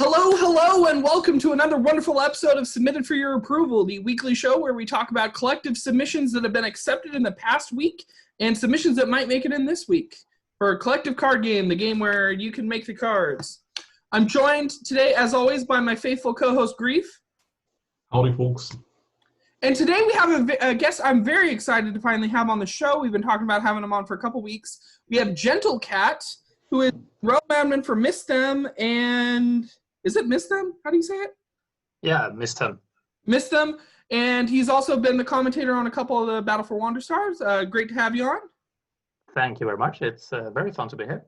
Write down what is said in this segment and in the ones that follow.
Hello, hello, and welcome to another wonderful episode of Submitted for Your Approval, the weekly show where we talk about collective submissions that have been accepted in the past week and submissions that might make it in this week for a collective card game, the game where you can make the cards. I'm joined today, as always, by my faithful co-host, Grief. Howdy, folks. And today we have a guest I'm very excited to finally have on the show. We've been talking about having him on for a couple weeks. We have Gentle Cat, who is Rhodamine for Mysthem, and... Is it Mysthem? How do you say it? Yeah, Mysthem. Mysthem, and he's also been the commentator on a couple of the Battle for Wanderstars. Great to have you on. Thank you very much. It's very fun to be here.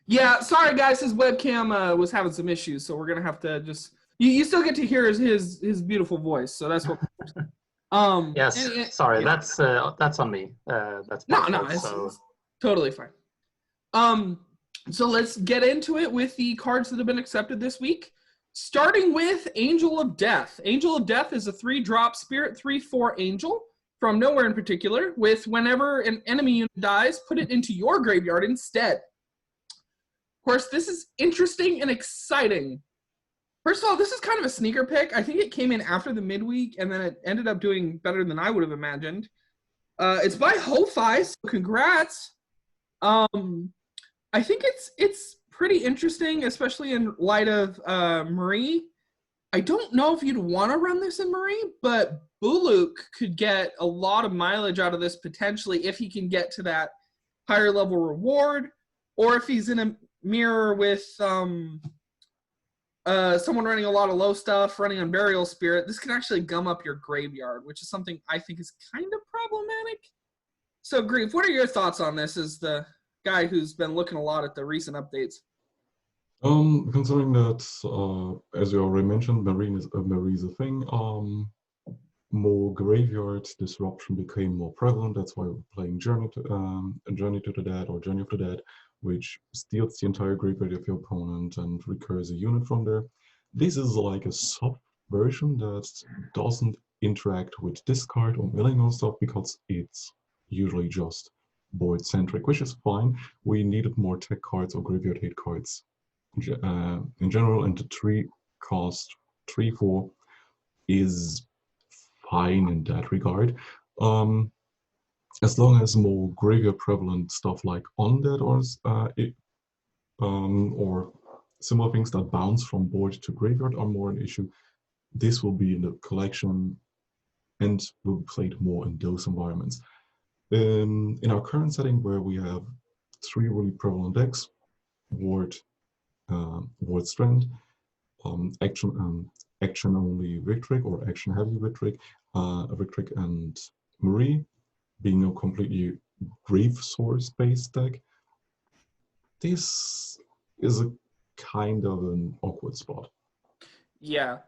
Yeah, sorry guys, his webcam was having some issues, so we're gonna have to just. You still get to hear his beautiful voice, so that's what. Yes, sorry, that's on me. That's no, so. it's totally fine. So let's get into it with the cards that have been accepted this week. Starting with Angel of Death. Angel of Death is a 3-drop Spirit 3/4 Angel from nowhere in particular, with whenever an enemy unit dies, put it into your graveyard instead. Of course, this is interesting and exciting. First of all, this is kind of a sneaker pick. I think it came in after the midweek, and then it ended up doing better than I would have imagined. It's by Ho-Fi, so congrats. I think it's pretty interesting, especially in light of Marie. I don't know if you'd want to run this in Marie, but Buluk could get a lot of mileage out of this potentially if he can get to that higher level reward, or if he's in a mirror with someone running a lot of low stuff, running on Burial Spirit. This can actually gum up your graveyard, which is something I think is kind of problematic. So, Grief, what are your thoughts on this as the guy who's been looking a lot at the recent updates? Considering that, as you already mentioned, Marie's a thing, more graveyard disruption became more prevalent. That's why we're playing Journey to the Dead or Journey of the Dead, which steals the entire graveyard of your opponent and recurs a unit from there. This is like a soft version that doesn't interact with discard or milling or stuff because it's usually just board-centric, which is fine. We needed more tech cards or graveyard hate cards in general, and the 3-cost 3/4 is fine in that regard. As long as more graveyard prevalent stuff like Undead or similar things that bounce from board to graveyard are more an issue, this will be in the collection and will be played more in those environments. In our current setting, where we have 3 really prevalent decks, Ward Strand, action only Victric or action heavy Victric and Marie, being a completely Grave Source based deck, this is a kind of an awkward spot. Yeah.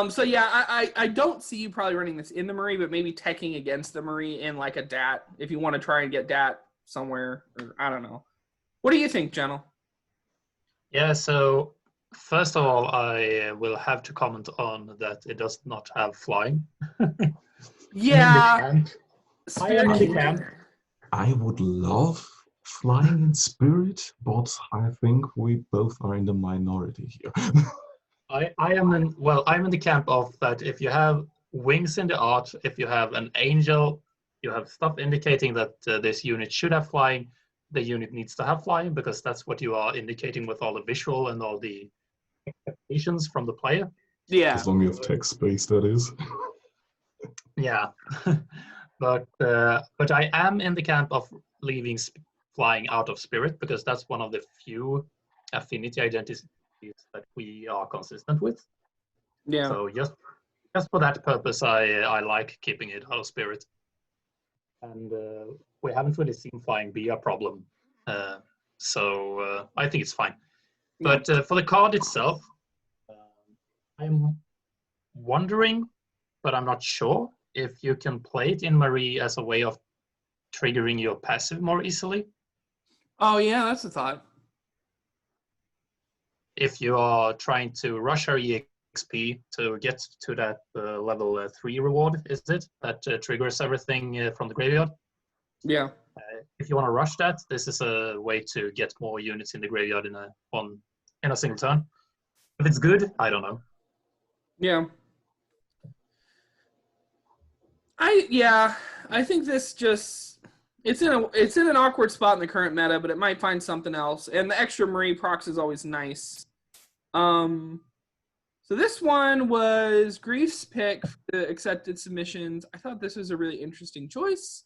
So yeah, I don't see you probably running this in the Marie, but maybe teching against the Marie in like a DAT if you want to try and get DAT somewhere, or I don't know. What do you think, Gentle? Yeah, so first of all, I will have to comment on that it does not have flying. Yeah. I am in the camp. I would love flying in Spirit, but I think we both are in the minority here. I'm in the camp of that. If you have wings in the art, if you have an angel, you have stuff indicating that this unit should have flying, the unit needs to have flying because that's what you are indicating with all the visual and all the expectations from the player. Yeah. As long as you have text space, that is. Yeah. But I am in the camp of leaving flying out of Spirit because that's one of the few affinity identities that we are consistent with. Yeah. So just for that purpose, I like keeping it out of Spirit. And we haven't really seen flying be a problem. So I think it's fine. But for the card itself, I'm wondering, but I'm not sure, if you can play it in Marie as a way of triggering your passive more easily. Oh yeah, that's a thought. If you are trying to rush her EXP to get to that level 3 reward, is it? That triggers everything from the graveyard? Yeah. If you want to rush that, this is a way to get more units in the graveyard in a single turn. If it's good, I don't know. Yeah. I think this just it's in an awkward spot in the current meta, but it might find something else. And the extra Marie procs is always nice. So this one was Grief's pick for the accepted submissions. I thought this was a really interesting choice.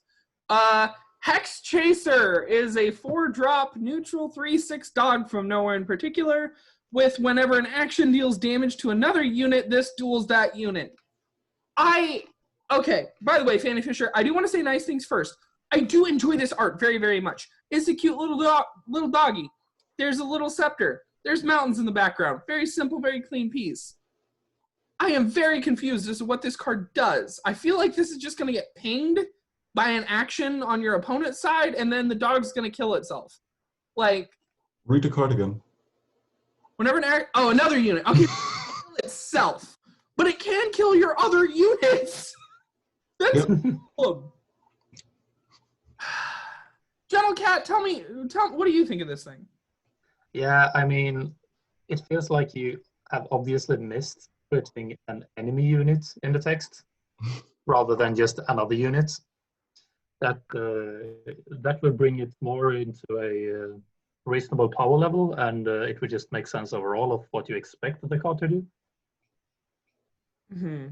Hex Chaser is a 4-drop neutral 3/6 dog from nowhere in particular. With whenever an action deals damage to another unit, this duels that unit. Okay, by the way, Fanny Fisher, I do want to say nice things first. I do enjoy this art very, very much. It's a cute little doggy. There's a little scepter. There's mountains in the background. Very simple, very clean piece. I am very confused as to what this card does. I feel like this is just going to get pinged by an action on your opponent's side, and then the dog's going to kill itself. Like... Read the card again. Whenever another unit. Okay, kill itself. But it can kill your other units. That's cool. Gentle Cat, tell me, what do you think of this thing? Yeah, I mean, it feels like you have obviously missed putting an enemy unit in the text rather than just another unit. That will bring it more into a reasonable power level, and it would just make sense overall of what you expect the card to do. Mm-hmm.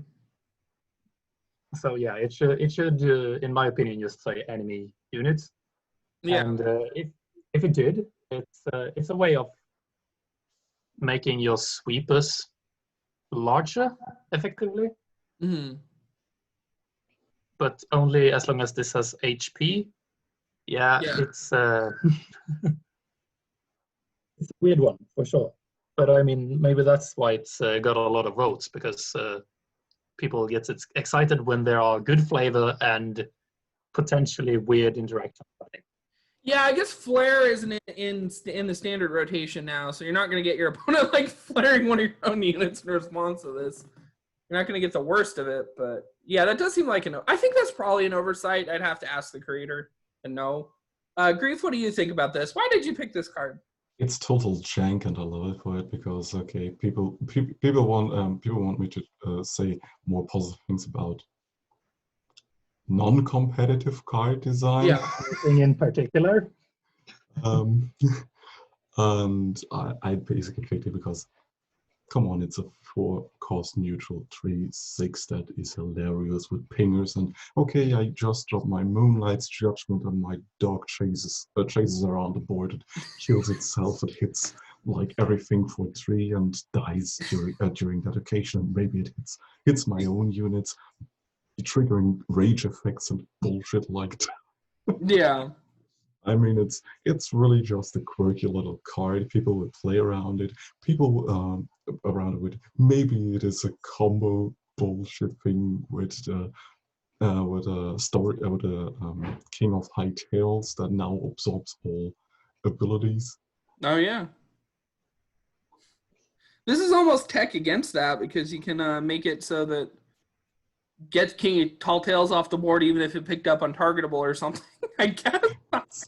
So yeah, it should in my opinion, just say enemy units. Yeah. And if it did, it's a way of making your sweepers larger, effectively. Mm-hmm. But only as long as this has HP. Yeah. It's it's a weird one for sure. But I mean, maybe that's why it's got a lot of votes, because people get excited when there are good flavor and potentially weird interaction. Yeah, I guess flare isn't in the standard rotation now, so you're not going to get your opponent like flaring one of your own units in response to this. You're not going to get the worst of it, but yeah, that does seem like I think that's probably an oversight. I'd have to ask the creator and know. Grief, what do you think about this? Why did you pick this card? It's total jank, and I love it for it because people want me to say more positive things about non-competitive card design. Yeah, anything in particular. And I basically picked it because, come on, it's a 4-cost neutral 3/6 that is hilarious with pingers, and okay, I just dropped my Moonlight's Judgment and my dog chases around the board. It kills itself. It hits like everything for 3 and dies during that occasion. Maybe it hits my own units, triggering rage effects and bullshit like that. yeah. I mean, it's really just a quirky little card. People would play around it. People around it with, maybe it is a combo bullshit thing with the King of High Tails that now absorbs all abilities. Oh yeah. This is almost tech against that, because you can make it so that gets King of Tall Tales off the board even if it picked up untargetable or something, I guess.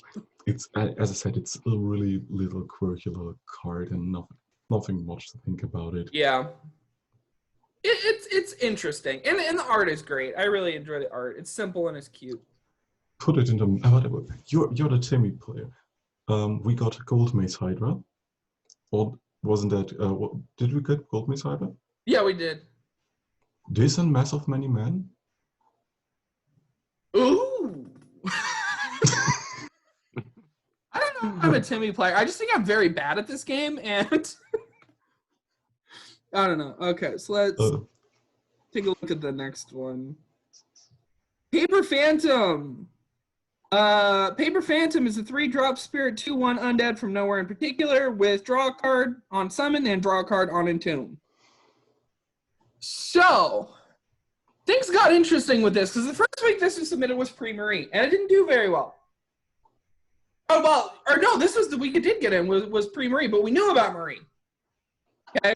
It's as I said, it's a really little quirky little card and nothing much to think about it. Yeah. It's interesting. And the art is great. I really enjoy the art. It's simple and it's cute. Put it into whatever. You're the Timmy player. We got Gold Mace Hydra. Or wasn't that did we get Gold Mace Hydra? Yeah, we did. This and Mass of Many Men? Ooh. I don't know if I'm a Timmy player. I just think I'm very bad at this game, and I don't know. Okay, so let's take a look at the next one. Paper Phantom. Paper Phantom is a 3-drop spirit 2/1 undead from nowhere in particular, with draw a card on summon and draw a card on entomb. So, things got interesting with this, because the first week this was submitted was pre-Marie, and it didn't do very well. Oh, well, or no, this was the week it did get in, was pre-Marie, but we knew about Marie. Okay?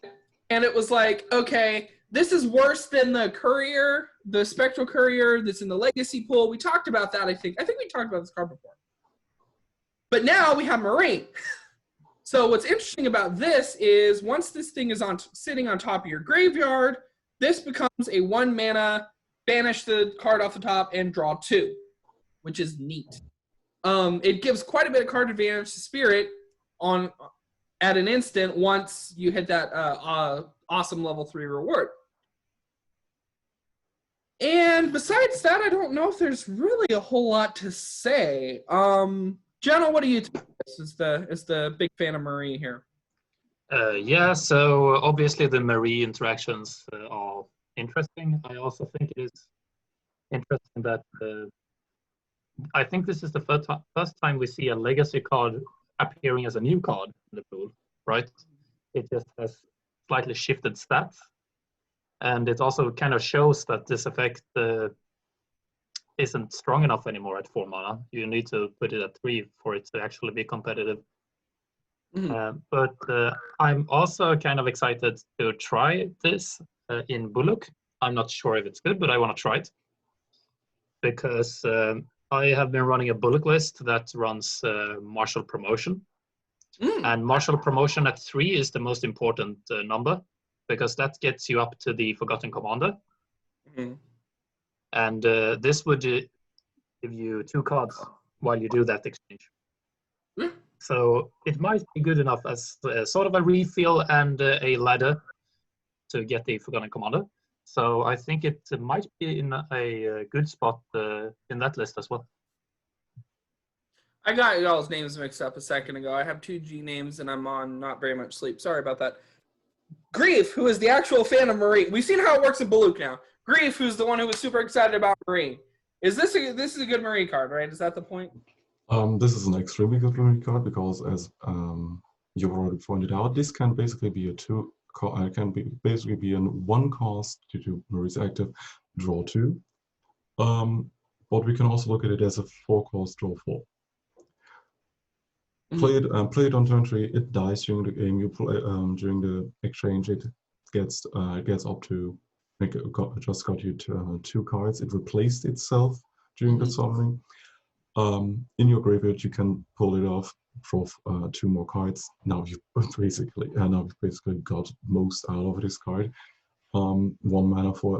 And it was like, okay, this is worse than the Courier, the Spectral Courier that's in the Legacy pool. We talked about that, I think. I think we talked about this card before. But now we have Marie. So what's interesting about this is once this thing is sitting on top of your graveyard, this becomes a 1 mana, banish the card off the top and draw 2, which is neat. It gives quite a bit of card advantage to Spirit at an instant once you hit that awesome level 3 reward. And besides that, I don't know if there's really a whole lot to say. Jenna, what do you think? This is the big fan of Marie here. Yeah, so obviously the Marie interactions are interesting. I also think it is interesting that I think this is the first time we see a legacy card appearing as a new card in the pool, right? It just has slightly shifted stats. And it also kind of shows that this effect isn't strong enough anymore at 4 mana. You need to put it at 3 for it to actually be competitive. But I'm also kind of excited to try this in Bullock. I'm not sure if it's good, but I want to try it. Because I have been running a Bullock list that runs Martial Promotion. And Martial Promotion at 3 is the most important number, because that gets you up to the Forgotten Commander. And this would give you 2 cards while you do that exchange. So it might be good enough as sort of a refill and a ladder to get the Forgotten Commander. So I think it might be in a good spot in that list as well. I got y'all's names mixed up a second ago. I have 2 G names and I'm on not very much sleep. Sorry about that. Grief, who is the actual fan of Marie. We've seen how it works in Bullock now. Grief, who's the one who was super excited about Marie. This is a good Marie card, right? Is that the point? This is an extremely good Marie card because, as you've already pointed out, this can basically be a 1 cost due to Marie's active, draw 2. But we can also look at it as a 4 cost, draw 4. Play it on turn 3. It dies during the game. You play during the exchange. It gets up to just got you to 2 cards. It replaced itself during the summoning. In your graveyard, you can pull it off, draw 2 more cards. Now you've basically got most out of this card. 1 mana for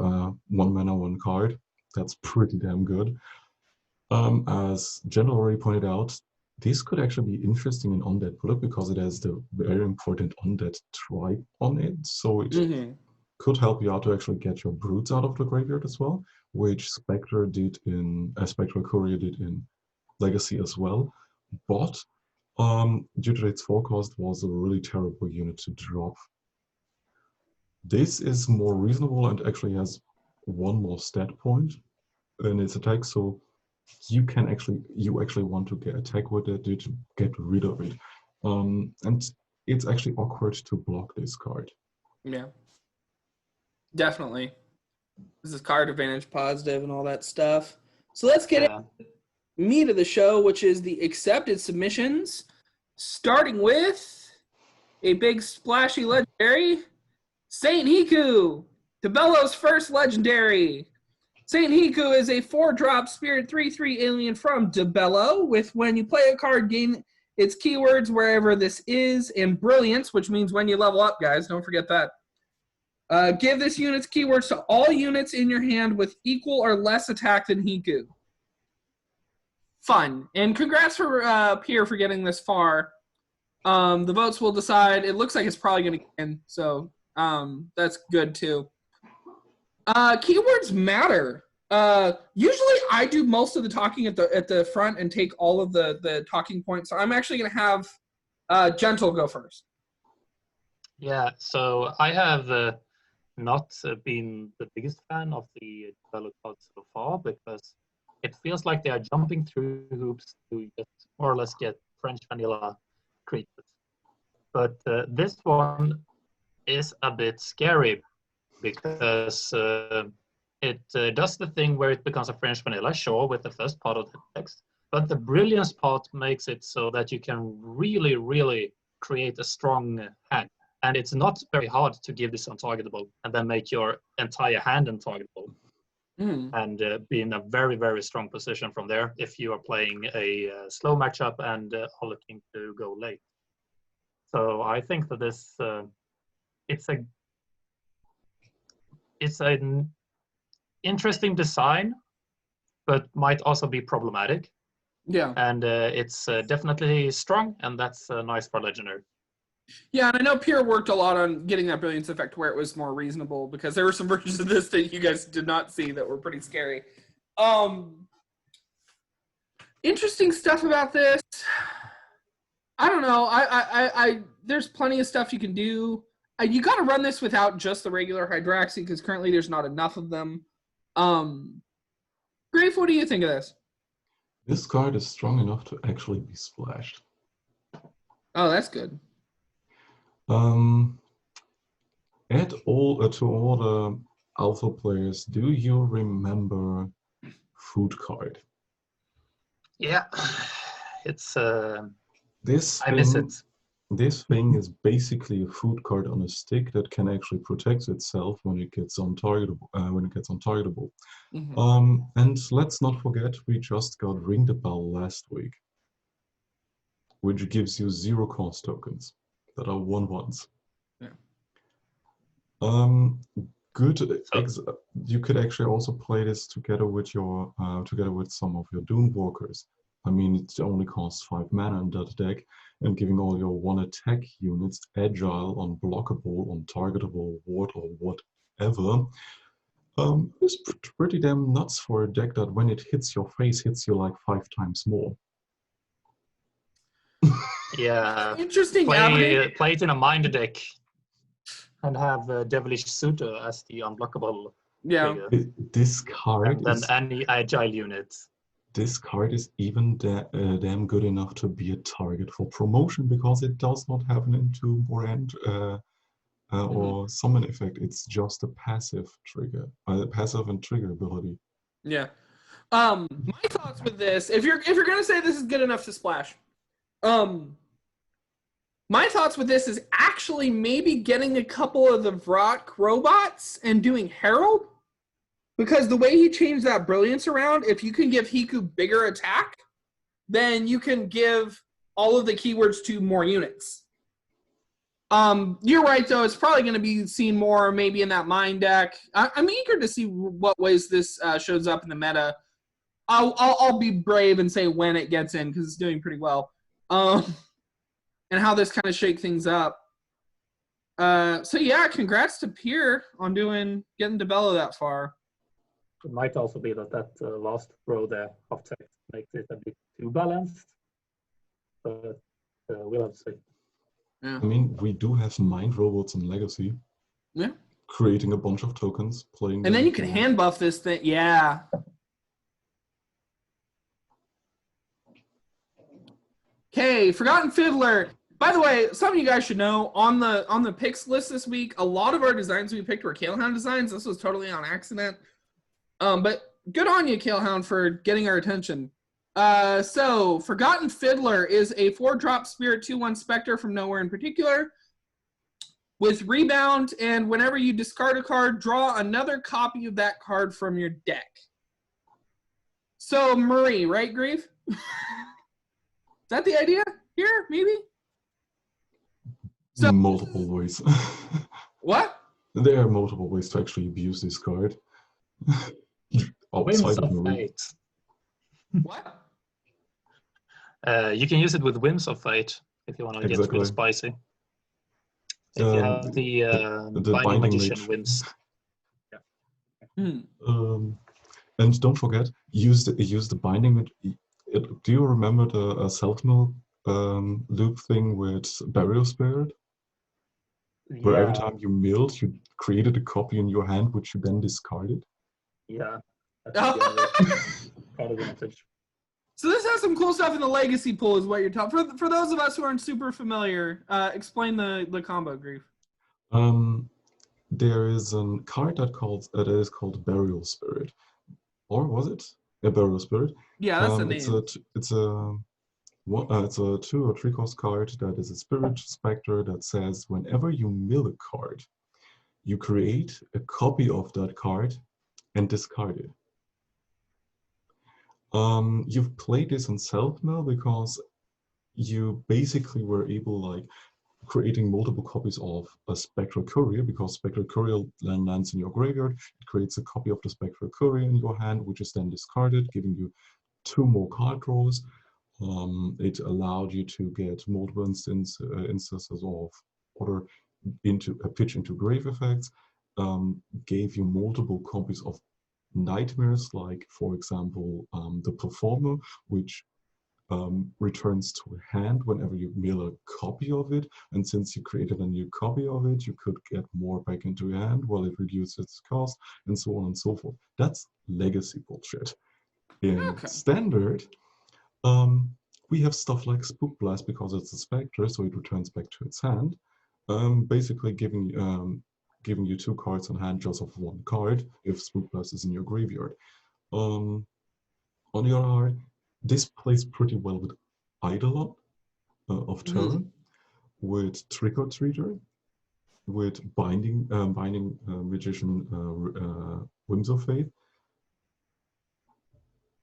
1 mana, 1 card. That's pretty damn good. As Jen already pointed out, this could actually be interesting in Undead Bullock because it has the very important Undead tribe on it. So it could help you out to actually get your brutes out of the graveyard as well, which Spectre Courier did in Legacy as well. But due to its 4 cost, was a really terrible unit to drop. This is more reasonable and actually has 1 more stat point in its attack, so you actually want to get attack with it to get rid of it. And it's actually awkward to block this card. Yeah. Definitely. This is card advantage positive and all that stuff. So let's get into the meat of the show, which is the accepted submissions, starting with a big splashy legendary, Saint Hiqu, Debello's first legendary. Saint Hiqu is a 4-drop spirit 3/3 alien from Debello with when you play a card, gain its keywords wherever this is, and brilliance, which means when you level up, guys. Don't forget that. Give this unit's keywords to all units in your hand with equal or less attack than Hiqu. Fun. And congrats for Pierre for getting this far. The votes will decide. It looks like it's probably going to win, so that's good too. Keywords matter. Usually I do most of the talking at the front and take all of the talking points. So I'm actually going to have Gentle go first. Yeah, so I have not been the biggest fan of the developed cards so far because it feels like they are jumping through hoops to just more or less get French vanilla creatures. But this one is a bit scary because it does the thing where it becomes a French vanilla, sure, with the first part of the text, but the brilliance part makes it so that you can really, really create a strong hand. And it's not very hard to give this untargetable and then make your entire hand untargetable. And be in a very, very strong position from there if you are playing a slow matchup and are looking to go late. So I think that this it's an interesting design, but might also be problematic. Yeah. And it's definitely strong, and that's nice for legendary. Yeah, and I know Pierre worked a lot on getting that brilliance effect where it was more reasonable, because there were some versions of this that you guys did not see that were pretty scary. Interesting stuff about this. I don't know. I there's plenty of stuff you can do. You got to run this without just the regular Hydraxi, because currently there's not enough of them. Grave, what do you think of this? This card is strong enough to actually be splashed. Oh, that's good. Add all to all the alpha players. Do you remember Food Card? Yeah, it's this I miss it. This thing is basically a food card on a stick that can actually protect itself when it gets untargetable. Mm-hmm. And let's not forget, we just got Ring the Bell last week, which gives you 0 cost tokens that are 1/1s. Yeah. You could actually also play this together with your some of your Doom Walkers. I mean, it only costs 5 mana in that deck, and giving all your 1 attack units agile, unblockable, untargetable, ward, or whatever is pretty damn nuts for a deck that when it hits your face, hits you like 5 times more. Yeah, Interesting. Play it in a mind deck and have Devilish Suitor as the unblockable figure. This card and then any agile unit. This card is even damn good enough to be a target for promotion, because it does not have an entomb or or summon effect. It's just a passive trigger, passive and trigger ability. Yeah. My thoughts with this, if you're gonna say this is good enough to splash, my thoughts with this is actually maybe getting a couple of the Vrock robots and doing Herald. Because the way he changed that brilliance around, if you can give Hiqu bigger attack, then you can give all of the keywords to more units. You're right, though. It's probably going to be seen more maybe in that mind deck. I'm eager to see what ways this shows up in the meta. I'll be brave and say when it gets in, because it's doing pretty well. And how this kind of shake things up. So yeah, congrats to Pierre on getting DeBello that far. It might also be that last row there of text makes it a bit too balanced, but we'll have to see. Yeah. I mean, we do have mind robots in Legacy. Yeah. Creating a bunch of tokens, playing. And then you can hand buff this thing. Yeah. Okay, Forgotten Fiddler. By the way, some of you guys should know, on the picks list this week, a lot of our designs we picked were Kaelhound designs. This was totally on accident. But good on you, Kaelhound, for getting our attention. So, Forgotten Fiddler is a 4-drop Spirit 2/1 Spectre from nowhere in particular, with Rebound, and whenever you discard a card, draw another copy of that card from your deck. So, Marie, right, Grief? Is that the idea here, maybe? So, multiple ways. What? There are multiple ways to actually abuse this card. Whims of Fate. What? You can use it with Whims of Fate if you want to get really spicy. If you have the Binding Magician Whims. Yeah. And don't forget, use the Binding. Do you remember the self-mill loop thing with Burial Spirit? Where every time you milled, you created a copy in your hand, which you then discarded? Yeah. That's the advantage. So this has some cool stuff in the legacy pool, is what you're talking. For those of us who aren't super familiar, explain the combo, Grief. There is a card that is called Burial Spirit, or was it a Burial Spirit? Yeah, that's the name. It's a 2 or 3 cost card that is a Spirit Spectre that says whenever you mill a card, you create a copy of that card and discard it. You've played this in self-mill because you basically were able, like, creating multiple copies of a Spectral Courier, because Spectral Courier then lands in your graveyard. It creates a copy of the Spectral Courier in your hand, which is then discarded, giving you 2 more card draws. It allowed you to get multiple instances of order into a pitch into grave effects, gave you multiple copies of nightmares, like for example the Performer, which returns to hand whenever you mill a copy of it, and since you created a new copy of it, you could get more back into your hand while it reduces its cost, and so on and so forth. That's legacy bullshit. In standard, we have stuff like Spook Blast, because it's a Spectre, so it returns back to its hand, basically giving you 2 cards on hand just of 1 card if Spook Blast is in your graveyard. On the other hand, this plays pretty well with Eidolon of turn, with Trick or Treater, with Binding Magician Whims of Fate.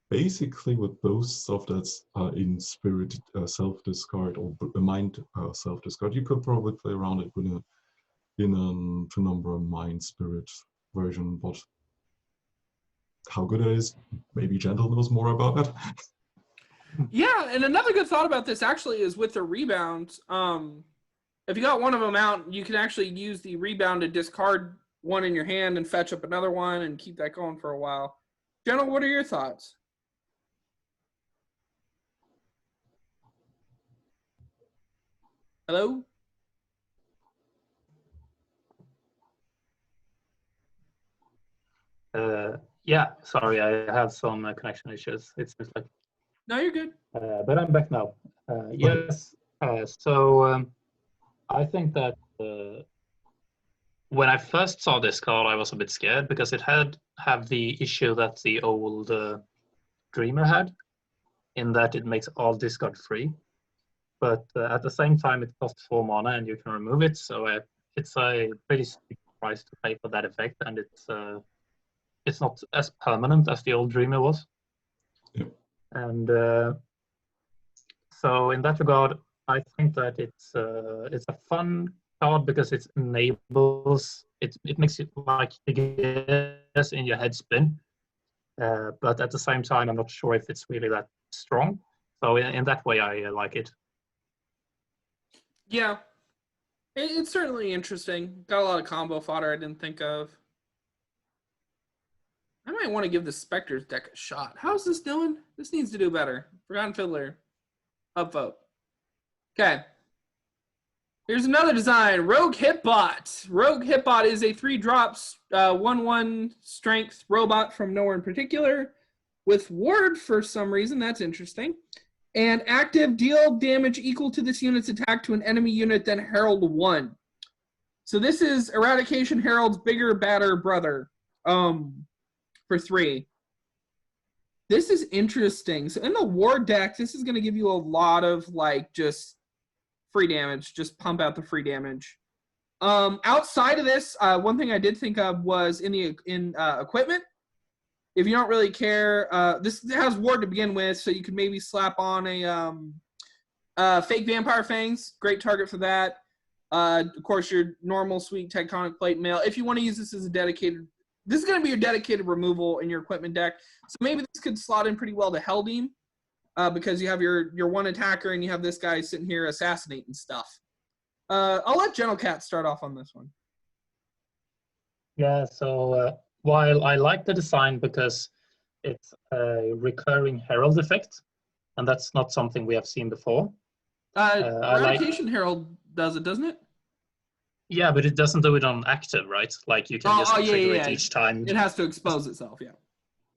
Basically, with both stuff that's in spirit self-discard or mind self-discard, you could probably play around it with in a Penumbra Mind Spirit version, but how good it is, maybe Gentle knows more about it. Yeah, and another good thought about this actually is with the rebound. If you got one of them out, you can actually use the rebound to discard one in your hand and fetch up another one and keep that going for a while. Gentle, what are your thoughts? Hello? Yeah, sorry, I had some connection issues. It seems like. No, you're good. But I'm back now. Yes. So I think that when I first saw this card, I was a bit scared because it have the issue that the old Dreamer had, in that it makes all discard free. But at the same time, it costs 4 mana and you can remove it. So it's a pretty steep price to pay for that effect, and it's not as permanent as the old Dreamer was. Yeah. And so in that regard, I think that it's a fun card because it enables it makes it like the gears in your head spin. But at the same time, I'm not sure if it's really that strong. So in that way, I like it. Yeah, it's certainly interesting. Got a lot of combo fodder I didn't think of. I might want to give the Spectres deck a shot. How's this doing? This needs to do better. Forgotten Fiddler. Upvote. Okay. Here's another design. Rogue Hitbot. Rogue Hitbot is a 3-drop 1/1 strength robot from nowhere in particular with ward for some reason. That's interesting. And active, deal damage equal to this unit's attack to an enemy unit, then Herald 1. So this is Eradication Herald's bigger, badder brother for 3. This is interesting. So in the ward deck, this is going to give you a lot of like just free damage. Just pump out the free damage. Outside of this, one thing I did think of was in equipment. If you don't really care, this has ward to begin with, so you could maybe slap on a fake Vampire Fangs. Great target for that. Of course, your normal sweet Tectonic Plate Mail. If you want to use this as a dedicated, this is going to be your dedicated removal in your equipment deck. So maybe this could slot in pretty well to Hellbeam, because you have your one attacker and you have this guy sitting here assassinating stuff. I'll let Gentle Cat start off on this one. Yeah, so while I like the design because it's a recurring Herald effect, and that's not something we have seen before. Eradication Herald does it, doesn't it? Yeah, but it doesn't do it on active, right? Like you can just trigger it each time. It has to expose itself, yeah.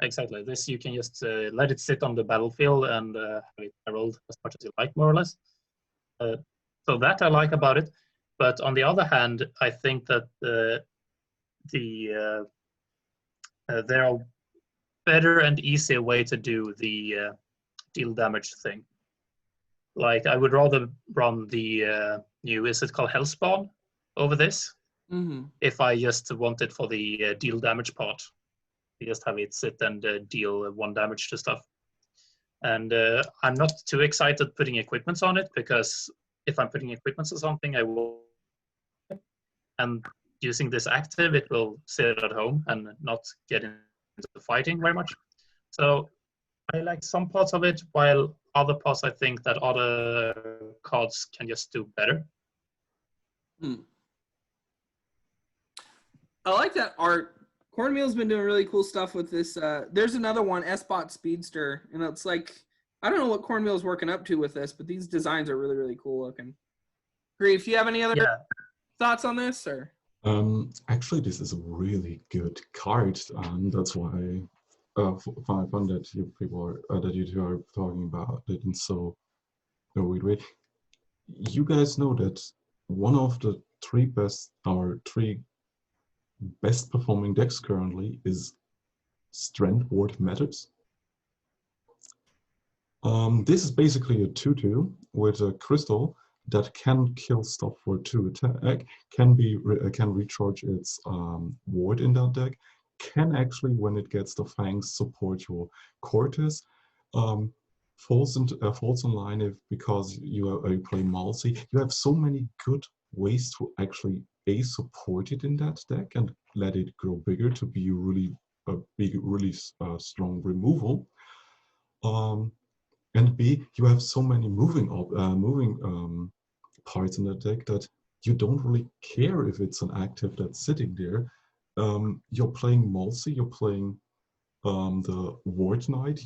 Exactly. This you can just let it sit on the battlefield and have it herald as much as you like, more or less. So that I like about it. But on the other hand, I think that there are better and easier way to do the deal damage thing. Like I would rather run the new, is it called Hellspawn, over this? Mm-hmm. If I just want it for the deal damage part. You just have it sit and deal 1 damage to stuff. And I'm not too excited putting equipments on it because if I'm putting equipment or something, I will. And using this active, it will sit at home and not get into fighting very much. So I like some parts of it, while other parts I think that other cards can just do better. I like that art. Cornmeal's been doing really cool stuff with this. There's another one, S-Bot Speedster, and it's like, I don't know what Cornmeal's working up to with this, but these designs are really, really cool looking. Grief, do you have any other thoughts on this, or? Actually, this is a really good card, and that's why I find that you two are talking about it in so a weird way. You guys know that one of the three best performing decks currently is Strand Ward Methods. This is basically a 2/2 with a crystal that can kill stuff for 2 attack, can recharge its ward in that deck, can actually, when it gets the fangs, support your Cortez, falls in line because you play Malsey. You have so many good ways to actually support it in that deck and let it grow bigger to be a really strong removal. And B, you have so many moving parts in the deck that you don't really care if it's an active that's sitting there. You're playing Malsey, you're playing the Ward Knight,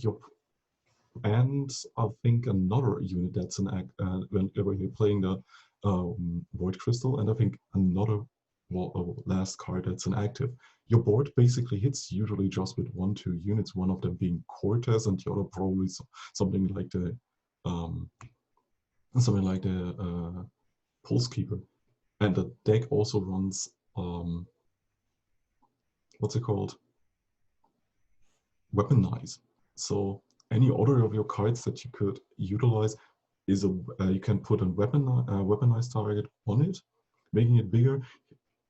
and I think another unit that's an act when you're playing the Void Crystal, and I think another last card that's an active. Your board basically hits usually just with 1-2 units, one of them being Cortez and the other probably something like the Pulse Keeper. And the deck also runs what's it called? Weaponize. So any other of your cards that you could utilize is you can put a weaponized target on it, making it bigger,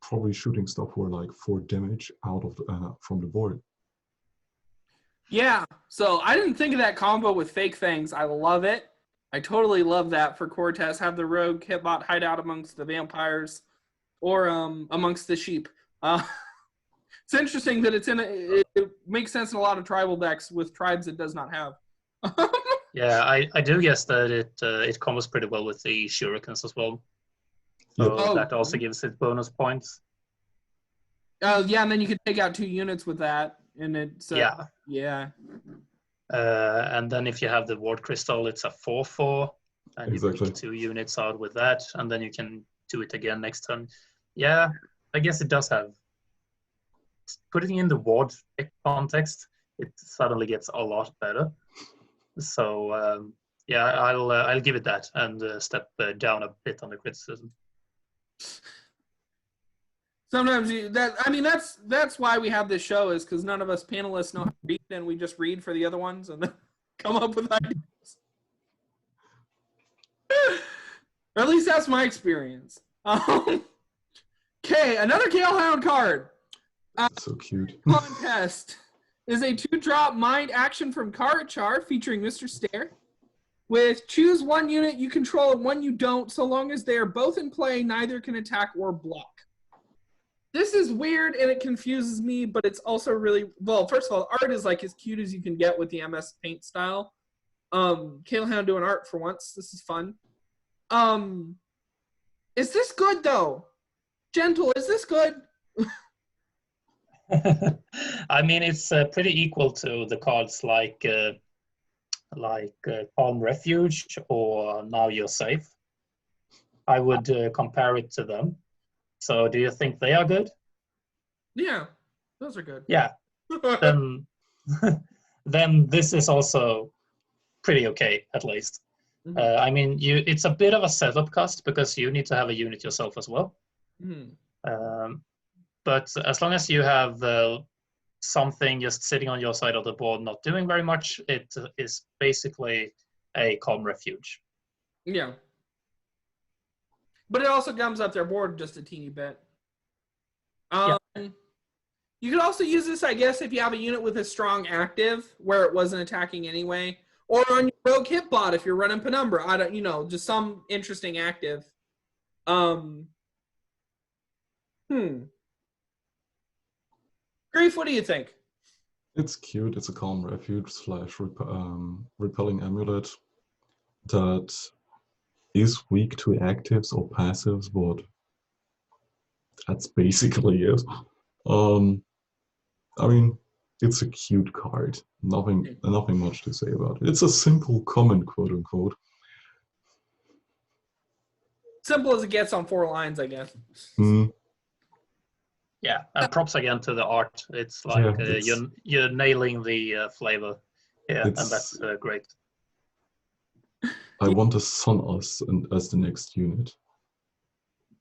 probably shooting stuff for like 4 damage out of from the board. Yeah, so I didn't think of that combo with Fake Fangs. I love it. I totally love that for Cortez. Have the rogue hitbot hide out amongst the vampires or amongst the sheep. It's interesting that it makes sense in a lot of tribal decks with tribes it does not have. Yeah, I do guess that it combos pretty well with the shurikens as well. So that also gives it bonus points. Yeah, and then you could take out 2 units with that, and it's yeah. And then if you have the Ward Crystal, it's a 4/4, and you take 2 units out with that, and then you can do it again next turn. Yeah, I guess it does have. Putting in the Ward context, it suddenly gets a lot better. So yeah, I'll give it that and step down a bit on the criticism. Sometimes that's why we have this show, is because none of us panelists know how to read, and we just read for the other ones and then come up with ideas. Or at least that's my experience. Okay, another Kaelhound card. So cute. Contest is a 2-drop mind action from Karachar featuring Mr. Stare. With choose 1 unit you control and 1 you don't. So long as they are both in play, neither can attack or block. This is weird and it confuses me, but it's also really, well, first of all, art is like as cute as you can get with the MS Paint style. Kaelhound doing art for once. This is fun. Is this good though? Gentle, is this good? I mean, it's pretty equal to the cards like Calm Refuge or Now You're Safe. I would compare it to them. So do you think they are good? Yeah, those are good. Yeah. Then this is also pretty okay, at least. Mm-hmm. I mean, it's a bit of a setup cost because you need to have a unit yourself as well. Mm-hmm. But as long as you have something just sitting on your side of the board not doing very much, it is basically a Calm Refuge. Yeah. But it also gums up their board just a teeny bit. You could also use this, I guess, if you have a unit with a strong active where it wasn't attacking anyway. Or on your rogue hitbot if you're running Penumbra. I don't, just some interesting active. Grief, what do you think? It's cute. It's a calm refuge / repelling amulet that is weak to actives or passives, but that's basically it. I mean, it's a cute card. Nothing much to say about it. It's a simple common, quote unquote. Simple as it gets on 4 lines, I guess. Yeah, and props again to the art. It's like you're nailing the flavor. Yeah, and that's great. I want a sun as the next unit.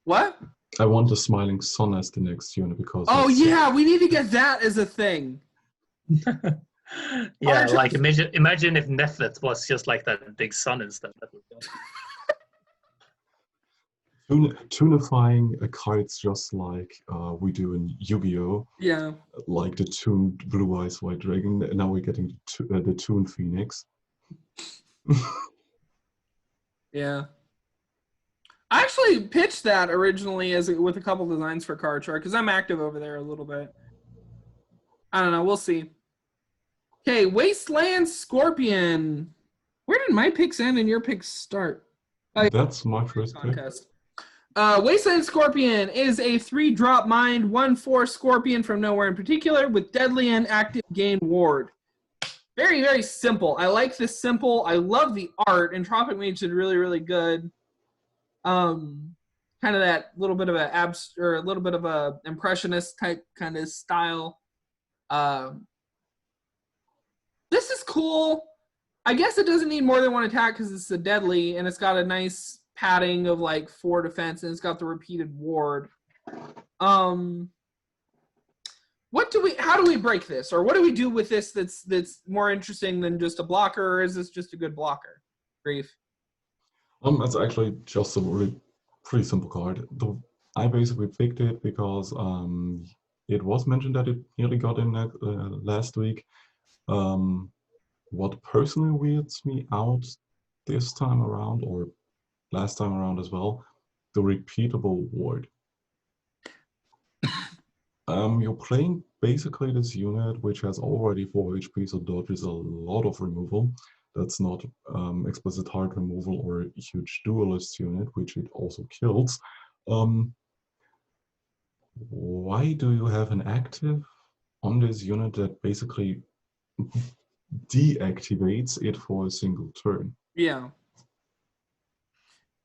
What? I want a smiling sun as the next unit because. Oh yeah, we need to get that as a thing. Yeah, like imagine if Nephet was just like that big sun instead. That would be Tunifying a cards just like we do in Yu-Gi-Oh! Yeah. Like the tuned Blue Eyes White Dragon. Now we're getting the tuned Phoenix. Yeah. I actually pitched that originally with a couple designs for Card Shark because I'm active over there a little bit. I don't know. We'll see. Okay, Wasteland Scorpion. Where did my picks end and your picks start? That's my first contest. Wasteland Scorpion is a 3-drop mind, 1/4 Scorpion from nowhere in particular with deadly and active gain ward. Very, very simple. I like this simple. I love the art. Entropic Mage did really, really good. Kind of that little bit of a little bit of a impressionist type kind of style. This is cool. I guess it doesn't need more than 1 attack because it's a deadly, and it's got a nice padding of like 4 defense, and it's got the repeated ward. How do we break this, or what do we do with this that's more interesting than just a blocker, or is this just a good blocker? Grief. It's actually just a really pretty simple card. I basically picked it because it was mentioned that it nearly got in last week. What personally weirds me out this time around, or last time around as well, the repeatable ward. You're playing basically this unit which has already 4 HP, so dodges a lot of removal. That's not explicit hard removal or a huge duelist unit, which it also kills. Why do you have an active on this unit that basically deactivates it for a single turn? Yeah.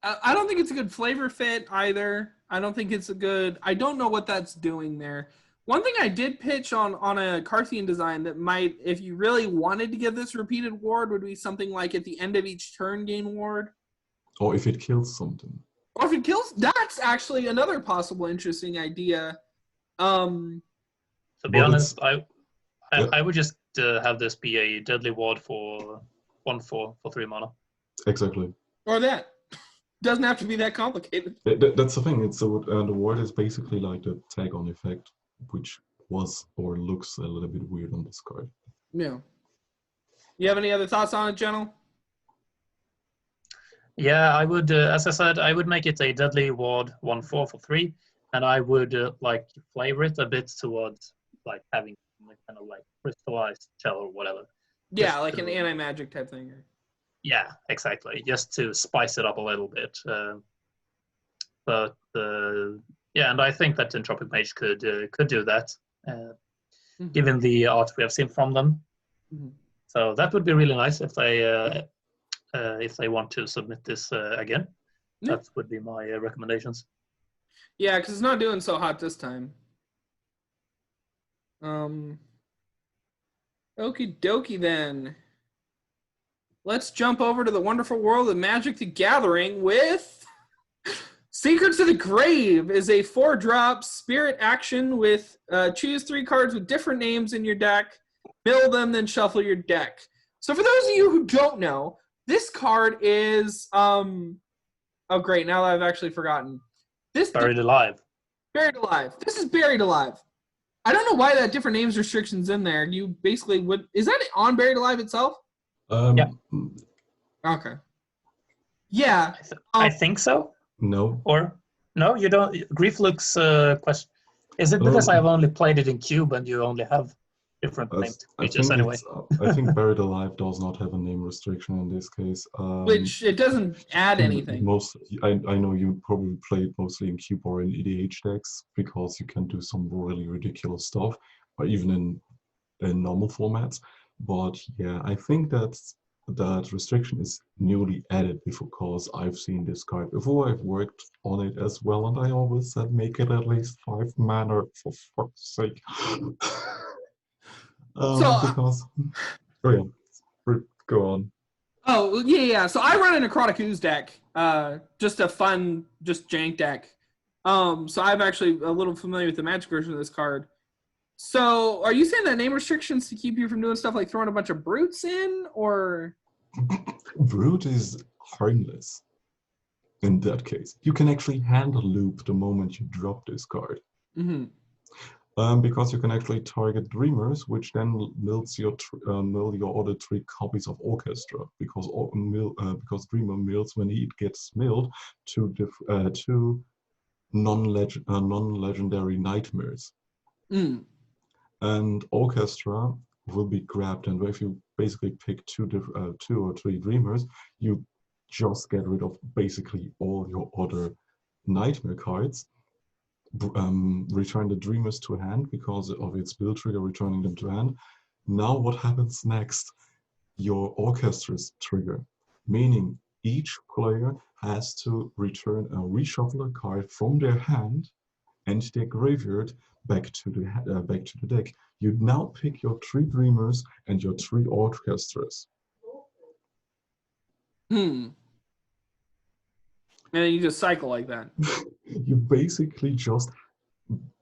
I don't think it's a good flavor fit either. I don't think it's a good... I don't know what that's doing there. One thing I did pitch on a Carthian design that might, if you really wanted to give this repeated ward, would be something like at the end of each turn gain ward. Or if it kills something. Or if it kills... That's actually another possible interesting idea. To be honest, I would just have this be a deadly ward for 1/4 for 3 mana. Exactly. Or that. Doesn't have to be that complicated. That's the thing. It's the ward is basically like the tag on effect, which was or looks a little bit weird on this card. Yeah. You have any other thoughts on it, General? Yeah, I would. As I said, I would make it a deadly ward 1/4 for 3, and I would like flavor it a bit towards like having kind of like crystallized shell or whatever. Yeah, like an anti-magic type thing. Yeah, exactly. Just to spice it up a little bit. Yeah, and I think that Entropic Mage could do that, given the art we have seen from them. Mm-hmm. So that would be really nice if they want to submit this again. Yeah. That would be my recommendations. Yeah, because it's not doing so hot this time. Okie dokie then. Let's jump over to the wonderful world of Magic the Gathering with Secrets of the Grave is a 4-drop spirit action with choose 3 cards with different names in your deck, mill them, then shuffle your deck. So for those of you who don't know, this card is oh great, now that I've actually forgotten. Buried Alive. Buried Alive. This is Buried Alive. I don't know why that different names restrictions in there. You basically would... Is that on Buried Alive itself? Yeah. Okay. Yeah. I think so. No. Or no, you don't. Grief looks question. Is it because I've only played it in Cube and you only have different named creatures anyway? I think Buried Alive does not have a name restriction in this case. Which it doesn't add anything. I know you probably played mostly in Cube or in EDH decks because you can do some really ridiculous stuff, or even in normal formats. But yeah, I think that restriction is newly added because I've seen this card before. I've worked on it as well, and I always said make it at least 5 mana for fuck's sake. Because go on. Oh yeah. So I run a Necrotic Ooze deck, just a fun, just jank deck. So I'm actually a little familiar with the Magic version of this card. So are you saying that name restrictions to keep you from doing stuff like throwing a bunch of brutes in, or? Brute is harmless. In that case, you can actually hand loop the moment you drop this card. Mm-hmm. Because you can actually target Dreamers, which then mills your other 3 copies of Orchestra. Because Dreamer mills when it gets milled to non-legendary nightmares. Mm. And Orchestra will be grabbed, and if you basically pick 2 or 3 Dreamers, you just get rid of basically all your other nightmare cards. Return the Dreamers to hand because of its build trigger, returning them to hand. Now what happens next? Your Orchestra's trigger, meaning each player has to return a reshuffle a card from their hand and their graveyard back to the deck. You now pick your 3 Dreamers and your 3 Orchestras. And then you just cycle like that. You basically just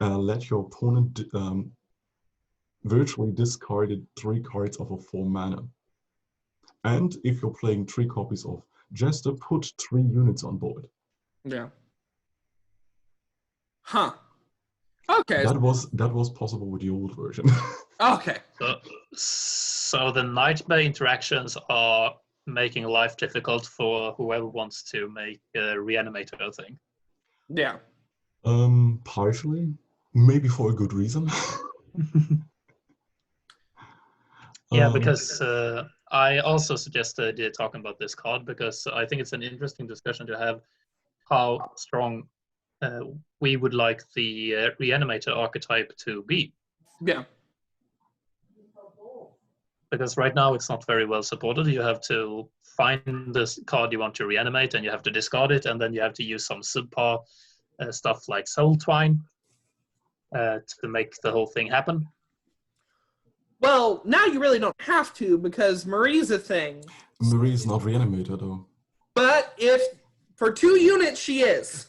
let your opponent virtually discard 3 cards of a 4 mana. And if you're playing 3 copies of Jester, put 3 units on board. Yeah. Huh. Okay. That was possible with the old version. Okay. So the nightmare interactions are making life difficult for whoever wants to make a reanimator thing. Yeah. Partially, maybe for a good reason. Yeah, because I also suggested talking about this card because I think it's an interesting discussion to have how strong we would like the reanimator archetype to be. Yeah. Because right now it's not very well supported. You have to find this card you want to reanimate and you have to discard it, and then you have to use some subpar stuff like Soul Twine to make the whole thing happen. Well, now you really don't have to because Marie's a thing. Marie's not reanimator though. But if for 2 units she is.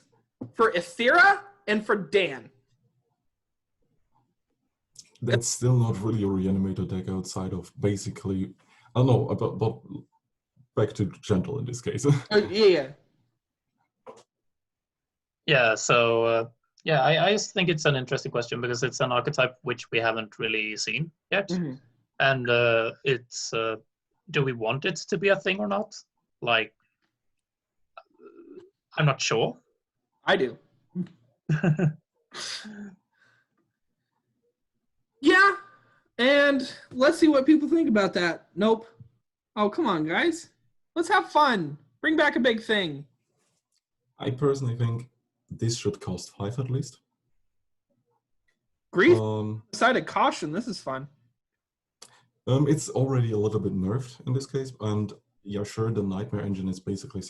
For Ethera and for Dan. That's still not really a reanimator deck outside of basically, I don't know, but back to Gentle in this case. Yeah. Yeah, so I just think it's an interesting question because it's an archetype which we haven't really seen yet. Mm-hmm. And it's, do we want it to be a thing or not? Like, I'm not sure. I do. Yeah, and let's see what people think about that. Nope. Oh, come on, guys. Let's have fun. Bring back a big thing. I personally think this should cost 5 at least. Grief decided caution. This is fun. It's already a little bit nerfed in this case, and yeah, sure, the Nightmare engine is basically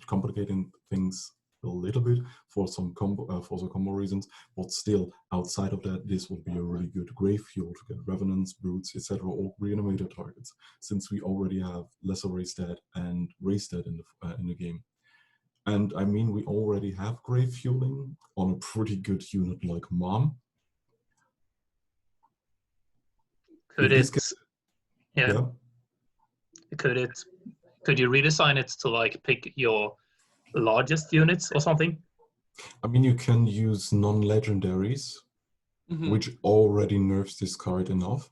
complicating things a little bit for some combo reasons, but still, outside of that, this would be a really good grave fuel to get Revenants, Brutes, etc., or reanimator targets, since we already have Lesser Raise Dead and Raise Dead in the game. And I mean, we already have grave fueling on a pretty good unit like Mom. Could you redesign it to like pick your largest units or something? I mean, you can use non-legendaries, which already nerfs this card enough.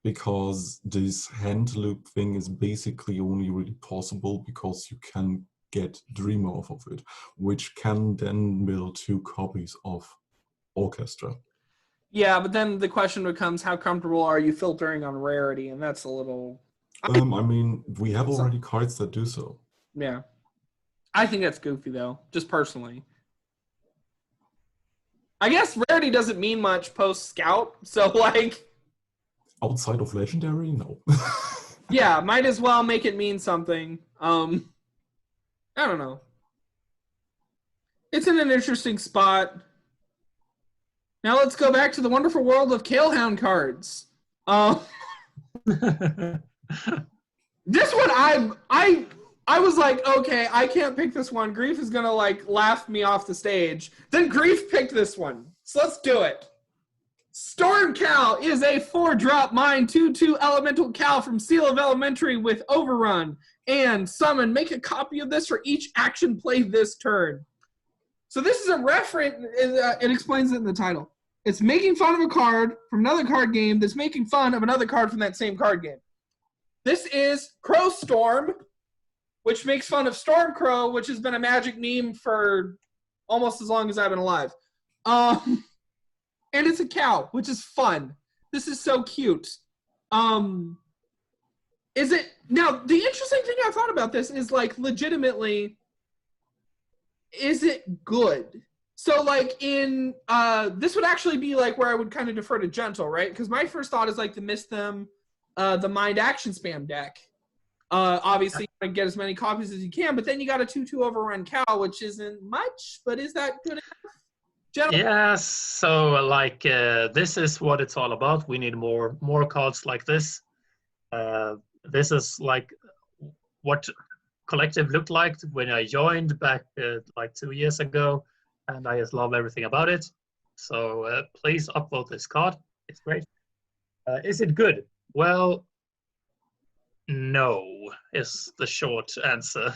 because this hand loop thing is basically only really possible because you can get Dreamer off of it, which can then build 2 copies of Orchestra. Yeah, but then the question becomes, how comfortable are you filtering on rarity? And that's a little... I mean, we have already cards that do so. Yeah. I think that's goofy, though, just personally. I guess rarity doesn't mean much post-scout, so, like... Outside of Legendary? No. Yeah, might as well make it mean something. I don't know. It's in an interesting spot. Now let's go back to the wonderful world of Kaelhound cards. This one, I was like, okay, I can't pick this one. Grief is gonna like laugh me off the stage. Then Grief picked this one, so let's do it. Storm Cal is a 4-drop mine 2/2 elemental Cal from Seal of Elementary with Overrun and summon. Make a copy of this for each action played this turn. So this is a reference. It explains it in the title. It's making fun of a card from another card game that's making fun of another card from that same card game. This is Crow Storm, which makes fun of Storm Crow, which has been a Magic meme for almost as long as I've been alive. And it's a cow, which is fun. This is so cute. Is it now? The interesting thing I thought about this is like, legitimately, is it good? So like in this would actually be like where I would kind of defer to Gentle, right? Because my first thought is like the Mysthem, the Mind Action Spam deck. Obviously, you want to get as many copies as you can, but then you got a 2/2 Overrun cow, which isn't much, but is that good enough? Yeah, so like this is what it's all about. We need more cards like this. This is like what Collective looked like when I joined back like 2 years ago, and I just love everything about it. So please upvote this card. It's great. Is it good? Well, no is the short answer.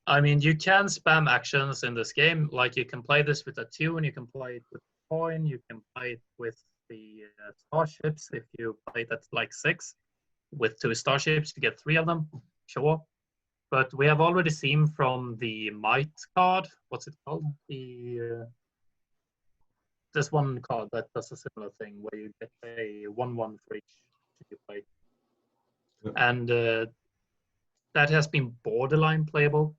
I mean, you can spam actions in this game. Like, you can play this with a tune, you can play it with a coin, you can play it with the starships. If you play it at like 6 with 2 starships, you get 3 of them. Sure. But we have already seen from the Might card, what's it called? There's one card that does a similar thing where you get a 1/1 for each you play. Yep. And that has been borderline playable.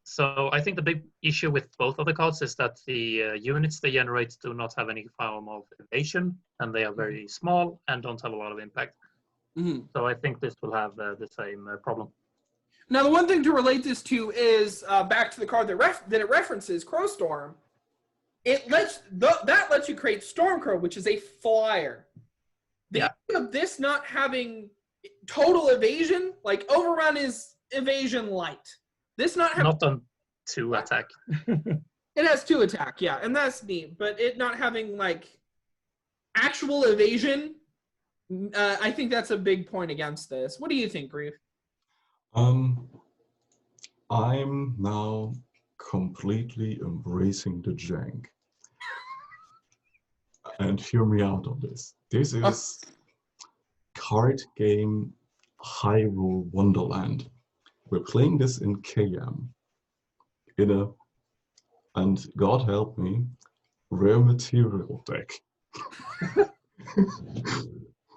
So I think the big issue with both of the cards is that the units they generate do not have any form of evasion, and they are very small and don't have a lot of impact. Mm-hmm. So I think this will have the same problem. Now, the one thing to relate this to is back to the card that it references, Crow Storm. That lets you create Stormcrow, which is a flyer. The idea of this not having total evasion, like Overrun is evasion light. This not on 2 attack. It has 2 attack, yeah, and that's neat. But it not having like actual evasion, I think that's a big point against this. What do you think, Grief? I'm now completely embracing the jank. And hear me out on this. This is card game Hyrule Wonderland. We're playing this in KM, and God help me, rare material deck.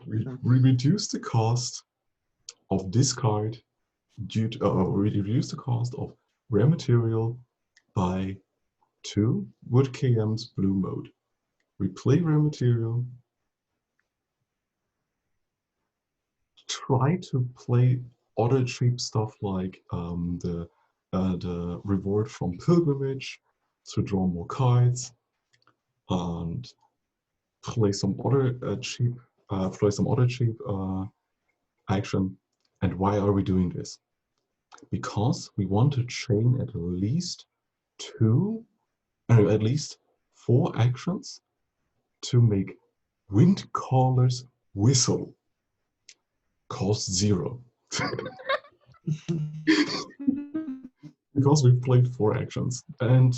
we reduce the cost of this card we reduce the cost of rare material by 2 with KM's blue mode. We play rare material, try to play other cheap stuff like the reward from Pilgrimage to draw more cards, and play some other cheap action. And why are we doing this? Because we want to chain at least 4 actions to make Windcaller's Whistle cost 0. Because we played 4 actions, and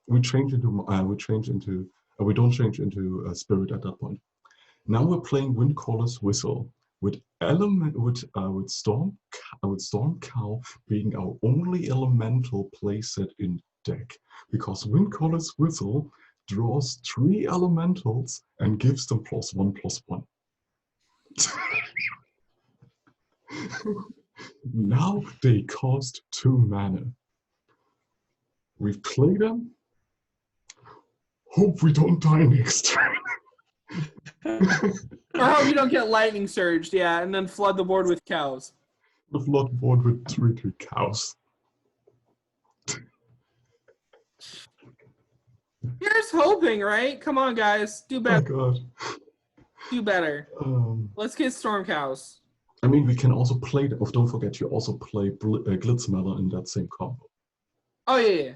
we change into We don't change into a spirit at that point. Now we're playing Windcaller's Whistle with Storm Cow being our only elemental playset in deck, because Windcaller's Whistle draws 3 elementals and gives them +1/+1. Now they cost 2 mana. We've played them. Hope we don't die next turn. Or hope you don't get lightning surged, yeah, and then flood the board with cows. The flood board with 3 cows. Here's hoping, right? Come on, guys, do better. Oh god. Do better. Let's get storm cows. I mean, we can also play. Oh, don't forget, you also play Glitzmeller in that same combo. Oh yeah.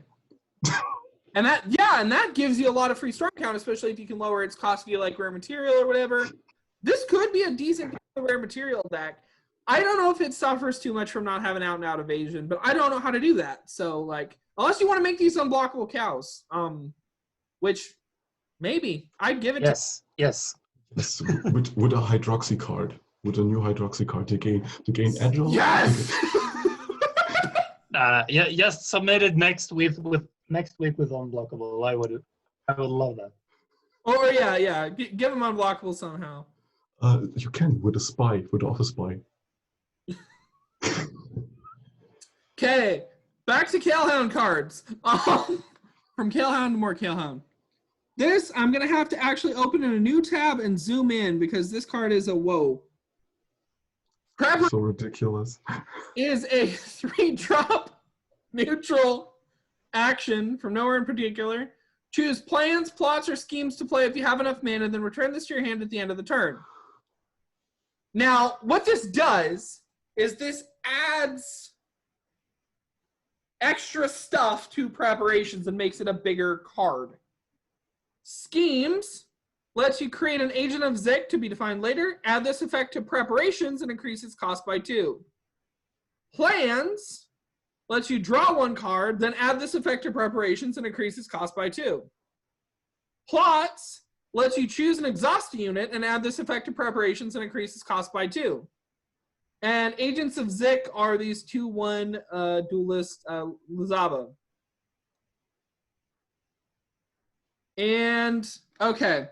And that gives you a lot of free storm count, especially if you can lower its cost via like rare material or whatever. This could be a decent rare material deck. I don't know if it suffers too much from not having out and out evasion, but I don't know how to do that. So like, unless you want to make these unblockable cows, which maybe I'd give it. Yes. Yes, with a Hydroxy card, with a new Hydroxy card to gain agile. Yes. Yeah. Just submit it next week with unblockable. I would love that. Or yeah. Give them unblockable somehow. You can with the office spy. Okay, back to Kaelhound cards. From Kaelhound to more Kaelhound. This, I'm going to have to actually open in a new tab and zoom in because this card is a whoa. So ridiculous. Is a 3-drop neutral action from nowhere in particular. Choose plans, plots, or schemes to play if you have enough mana, then return this to your hand at the end of the turn. Now, what this does is this adds extra stuff to preparations and makes it a bigger card. Schemes lets you create an agent of Zik to be defined later. Add this effect to preparations and increase its cost by 2. Plans lets you draw 1 card, then add this effect to preparations and increase its cost by 2. Plots lets you choose an exhaust unit and add this effect to preparations and increase its cost by 2. And agents of Zik are these 2/1 duelist Lizaba. And okay,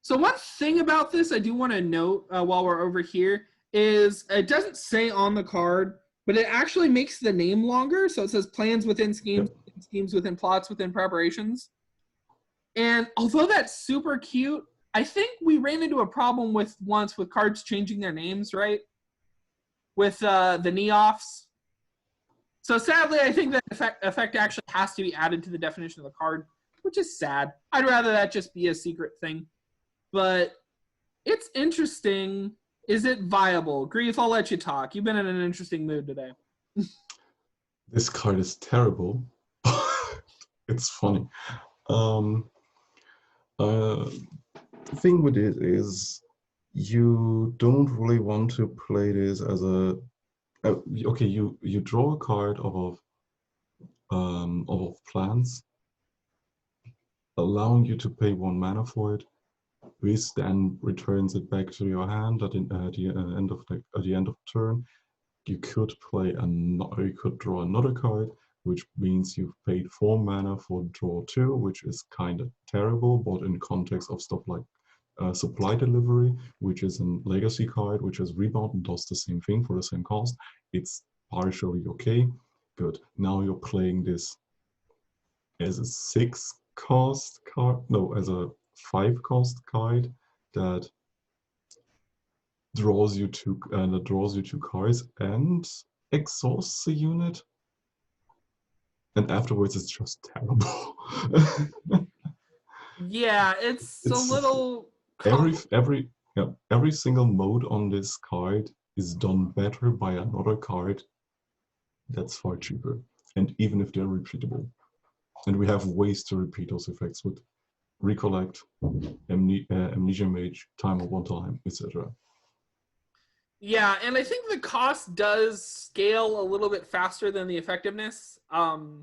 so one thing about this I do want to note while we're over here is it doesn't say on the card, but it actually makes the name longer. So it says plans within schemes, schemes within plots, within preparations. And although that's super cute, I think we ran into a problem with cards changing their names, right? With the Neoffs. So sadly, I think that effect actually has to be added to the definition of the card, which is sad. I'd rather that just be a secret thing. But it's interesting. Is it viable? Grief, I'll let you talk. You've been in an interesting mood today. This card is terrible. It's funny. The thing with it is you don't really want to play this as a okay, you draw a card of plans, allowing you to pay 1 mana for it, which then returns it back to your hand at the end of the turn. You could draw another card, which means you've paid 4 mana for draw 2, which is kind of terrible, but in context of stuff like supply delivery, which is a legacy card, which is rebound and does the same thing for the same cost, it's partially okay. Good. Now you're playing this as a 6-cost card, no, as a 5-cost card that draws you 2 cards and exhausts a unit. And afterwards, it's just terrible. Yeah, it's a little. Every single mode on this card is done better by another card that's far cheaper, and even if they're repeatable. And we have ways to repeat those effects with Recollect, Amnesia Mage, Time of One Time, etc. Yeah, and I think the cost does scale a little bit faster than the effectiveness.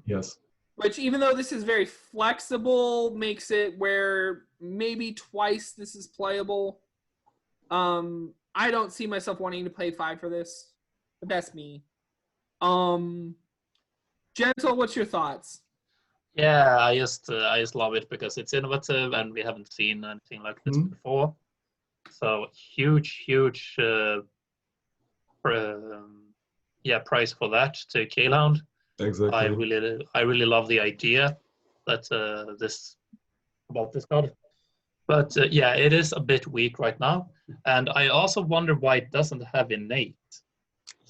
Yes. Which, even though this is very flexible, makes it where maybe twice this is playable. I don't see myself wanting to play 5 for this, but that's me. Gentle, what's your thoughts? Yeah, I just love it because it's innovative and we haven't seen anything like this before. So huge prize for that to Kaelhound. Exactly. I really love the idea that about this card. But yeah, it is a bit weak right now. And I also wonder why it doesn't have innate.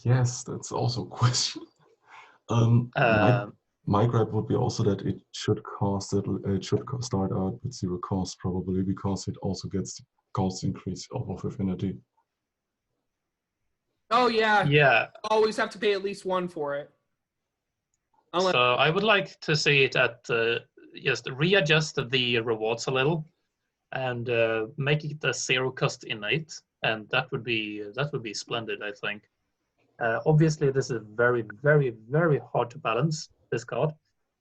Yes, that's also a question. My gripe would be also that it should start out with 0 cost probably, because it also gets the cost increase of affinity. Oh yeah. Yeah. Always have to pay at least 1 for it. So I would like to see it at just readjust the rewards a little, and make it a 0 cost innate, and that would be splendid, I think. Obviously, this is very, very, very hard to balance, this card,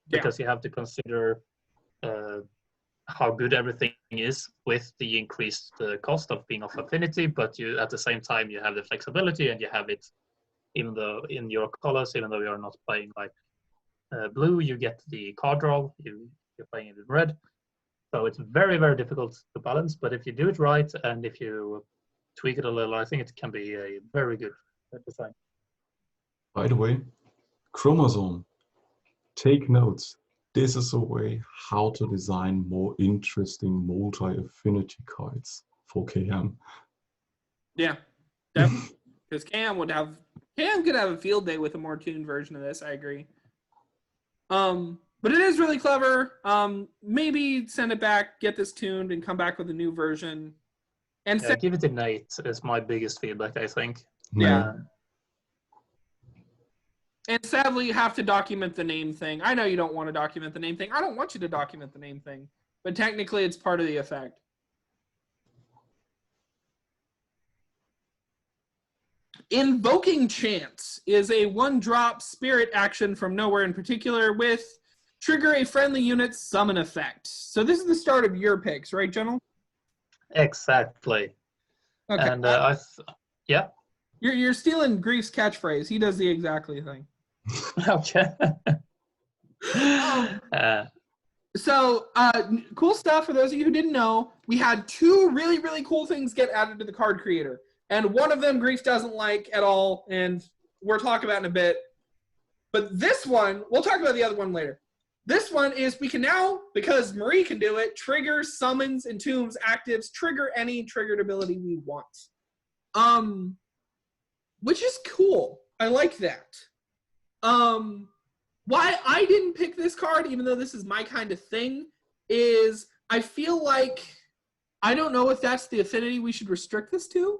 because you have to consider how good everything is with the increased cost of being of affinity, but you at the same time you have the flexibility and you have it even though in your colors, even though you're not playing like blue, you get the card draw, you're playing it in red. So it's very, very difficult to balance, but if you do it right and if you tweak it a little, I think it can be a very good design. By the way, chromosome, take notes. This is a way how to design more interesting multi-affinity cards for KM. Yeah, definitely. Because KM could have a field day with a more tuned version of this. I agree. But it is really clever. Maybe send it back, get this tuned, and come back with a new version. And give it innate is my biggest feedback, I think. Yeah. And sadly, you have to document the name thing. I know you don't want to document the name thing. I don't want you to document the name thing. But technically, it's part of the effect. Invoking Chant is a 1-drop spirit action from nowhere in particular with trigger a friendly unit's summon effect. So this is the start of your picks, right, General? Exactly. Okay. And yeah. You're stealing Grief's catchphrase. He does the exactly thing. Okay. So, cool stuff for those of you who didn't know. We had 2 really, really cool things get added to the card creator. And one of them Grief doesn't like at all, and we'll talk about in a bit. But this one, we'll talk about the other one later. This one is we can now, because Marie can do it, trigger summons, entombs, actives, trigger any triggered ability we want. Which is cool. I like that. Why I didn't pick this card, even though this is my kind of thing, is I feel like I don't know if that's the affinity we should restrict this to.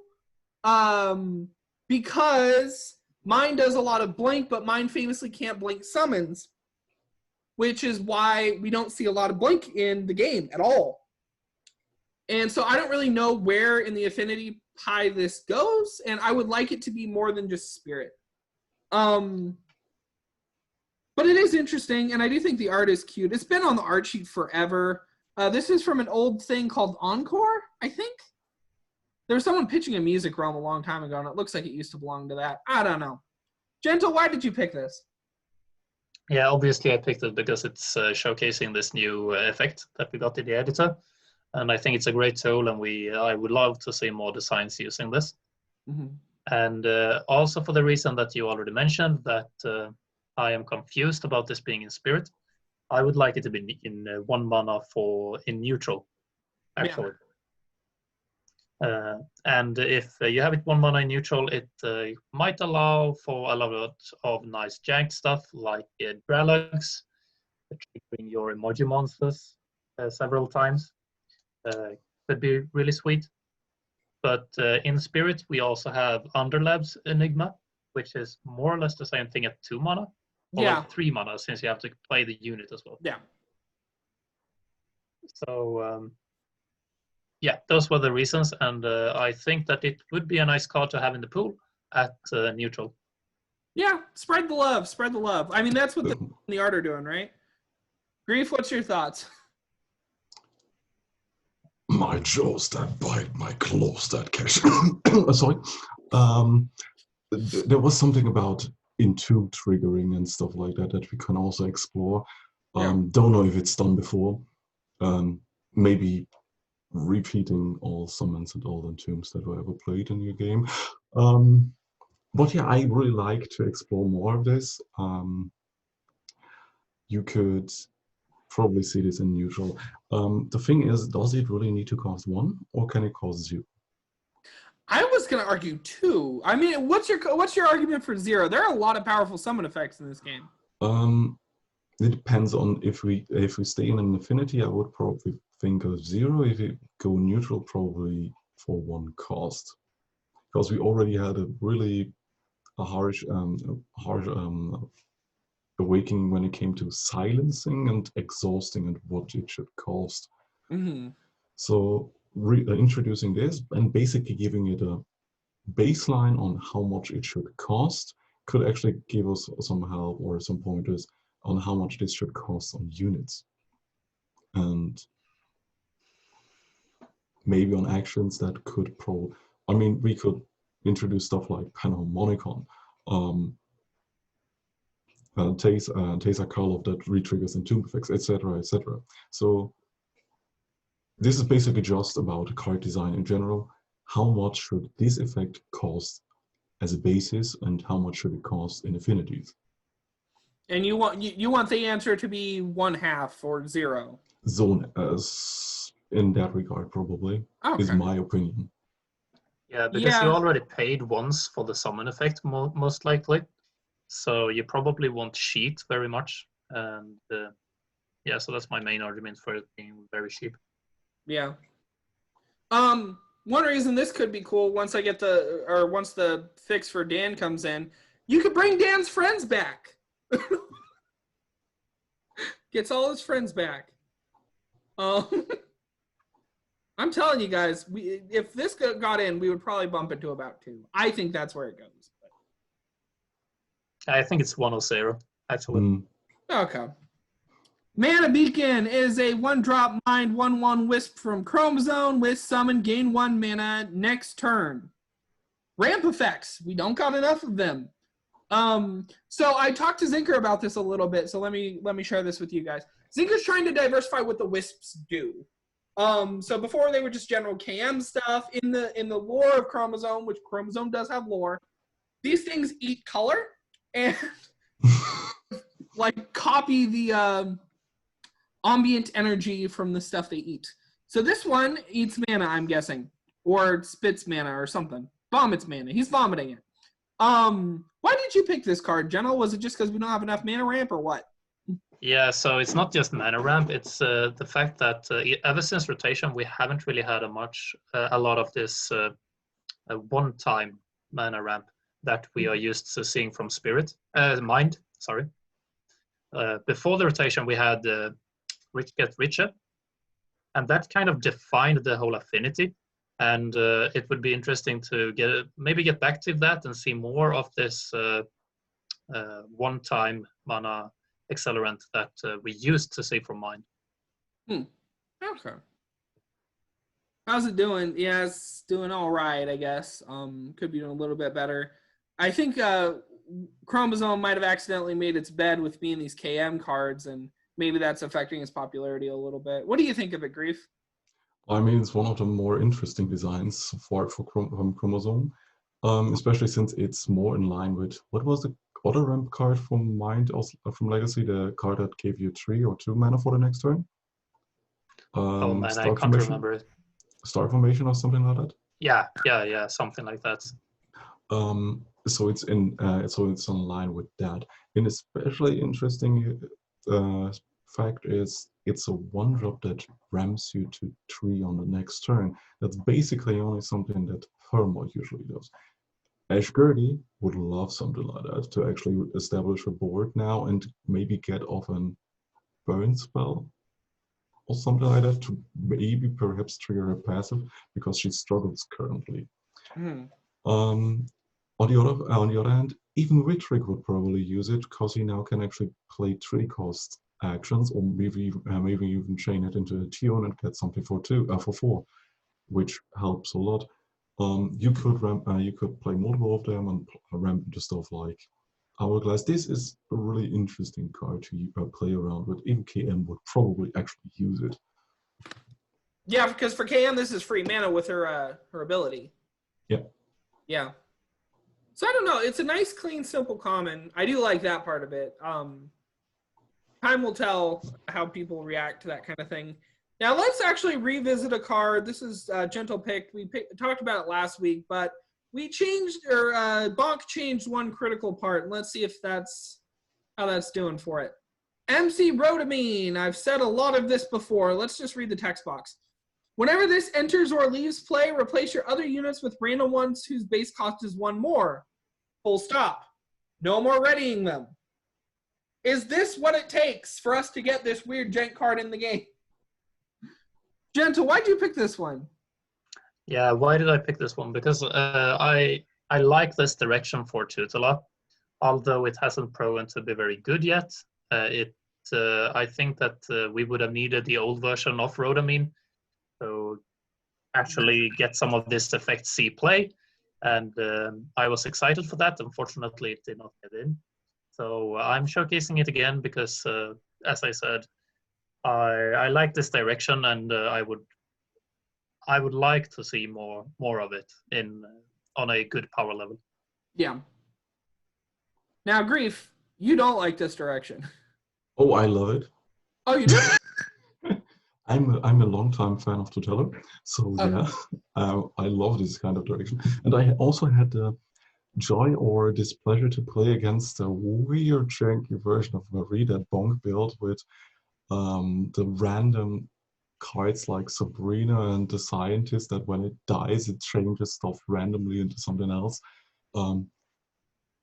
Because mine does a lot of blink, but mine famously can't blink summons, which is why we don't see a lot of blink in the game at all. And so I don't really know where in the affinity pie this goes, and I would like it to be more than just spirit. But it is interesting, and I do think the art is cute. It's been on the art sheet forever. This is from an old thing called Encore, I think. There was someone pitching a music realm a long time ago, and it looks like it used to belong to that. I don't know. Gentle, why did you pick this? Yeah, obviously I picked it because it's showcasing this new effect that we got in the editor. And I think it's a great tool, and I would love to see more designs using this. Mm-hmm. And also for the reason that you already mentioned, that I am confused about this being in spirit. I would like it to be in 1 mana in neutral, actually. Yeah. And if you have it 1 mana in neutral, it might allow for a lot of nice jank stuff like Dralags, triggering your emoji monsters several times. Could be really sweet. But in spirit, we also have Underlabs Enigma, which is more or less the same thing at 2 mana. Or like 3 mana, since you have to play the unit as well. Yeah. So, yeah, those were the reasons, and I think that it would be a nice card to have in the pool at neutral. Yeah, spread the love, spread the love. I mean, that's what the art are doing, right? Grief, what's your thoughts? My jaws that bite, my claws that catch. Sorry. There was something about Entomb triggering and stuff like that that we can also explore. Don't know if it's done before. Maybe repeating all summons and all Entombs that were ever played in your game. But yeah, I really like to explore more of this. You could probably see this in neutral. The thing is, does it really need to cost 1 or can it cost 0? I was going to argue 2. I mean, what's your argument for 0? There are a lot of powerful summon effects in this game. It depends on if we stay in an affinity, I would probably think of 0. If you go neutral, probably for 1 cost, because we already had a really harsh awakening when it came to silencing and exhausting and what it should cost. Mm-hmm. So introducing this and basically giving it a baseline on how much it should cost could actually give us some help or some pointers on how much this should cost on units. And maybe on actions that could we could introduce stuff like Panharmonicon, Taser Kaelhound that retriggers Entomb effects, etc., etc. So this is basically just about card design in general. How much should this effect cost as a basis, and how much should it cost in affinities? And you want the answer to be 1/2 or 0? Zone as in that regard, probably, is my opinion. Yeah, because you already paid once for the summon effect, most likely. So you probably won't cheat very much. And yeah, so that's my main argument for it being very cheap. Yeah. One reason this could be cool once once the fix for Dan comes in, you could bring Dan's friends back. Gets all his friends back. I'm telling you guys, if this got in, we would probably bump it to about 2. I think that's where it goes. I think it's 1 or 0, actually. Okay. Mana Beacon is a 1-drop mind 1/1 wisp from Chromosome with summon, gain 1 mana next turn. Ramp effects. We don't got enough of them. So I talked to Zinker about this a little bit, so let me share this with you guys. Zinker's trying to diversify what the wisps do. So before they were just general KM stuff. In the lore of Chromosome, which Chromosome does have lore, these things eat color and like copy the ambient energy from the stuff they eat. So this one eats mana, I'm guessing, or spits mana or something. Vomits mana. He's vomiting it. Why did you pick this card, General? Was it just because we don't have enough mana ramp or what? Yeah, so it's not just mana ramp. It's the fact that ever since rotation, we haven't really had a lot of this one-time mana ramp that we are used to seeing from Mind. Sorry. Before the rotation, we had Rich Get Richer, and that kind of defined the whole affinity. And it would be interesting to maybe get back to that and see more of this one-time mana accelerant that we used to see from Mind. Okay. How's it doing? Yeah, it's doing all right, I guess. Could be doing a little bit better. I think Chromosome might have accidentally made its bed with being these KM cards, and maybe that's affecting its popularity a little bit. What do you think of it, Grief? I mean, it's one of the more interesting designs so far from Chromosome, especially since it's more in line with, what was the other ramp card from Mind, also from Legacy, the card that gave you 3 or 2 mana for the next turn? Oh man, I can't remember it. Star Formation or something like that? Yeah, something like that. So it's in line with that. An especially interesting fact is it's a 1-drop that ramps you to 3 on the next turn. That's basically only something that Hermod usually does. Ashgurdy would love something like that to actually establish a board now and maybe get off an burn spell or something like that to maybe perhaps trigger her passive because she struggles currently. On the other hand, even Wittrick would probably use it because he now can actually play 3 cost actions, or maybe even chain it into a tune and get something for 4, which helps a lot. You could play multiple of them and ramp into stuff like Hourglass. This is a really interesting card to play around with. Even KM would probably actually use it. Yeah, because for KM, this is free mana with her ability. Yeah. Yeah. So I don't know. It's a nice, clean, simple common. I do like that part of it. Time will tell how people react to that kind of thing. Now let's actually revisit a card. This is Gentle picked. We talked about it last week, but we changed, or Bonk changed one critical part. Let's see if that's how that's doing for it. MC Rhodamine. I've said a lot of this before. Let's just read the text box. Whenever this enters or leaves play, replace your other units with random ones whose base cost is 1 more. Full stop. No more readying them. Is this what it takes for us to get this weird jank card in the game? Gentle, why'd you pick this one? Yeah, why did I pick this one? Because I like this direction for Tutela, although it hasn't proven to be very good yet. I think that we would have needed the old version of Rhodamine to actually get some of this effect see play, and I was excited for that. Unfortunately, it did not get in. So I'm showcasing it again because, as I said, I like this direction, and I would like to see more of it on a good power level. Yeah. Now, Grief, you don't like this direction. Oh, I love it. Oh, you do? I'm a long-time fan of Tutela, so yeah, I love this kind of direction. And I also had the joy or displeasure to play against a weird janky version of Marie that Bonk built with the random cards like Sabrina and the Scientist, that when it dies, it changes stuff randomly into something else.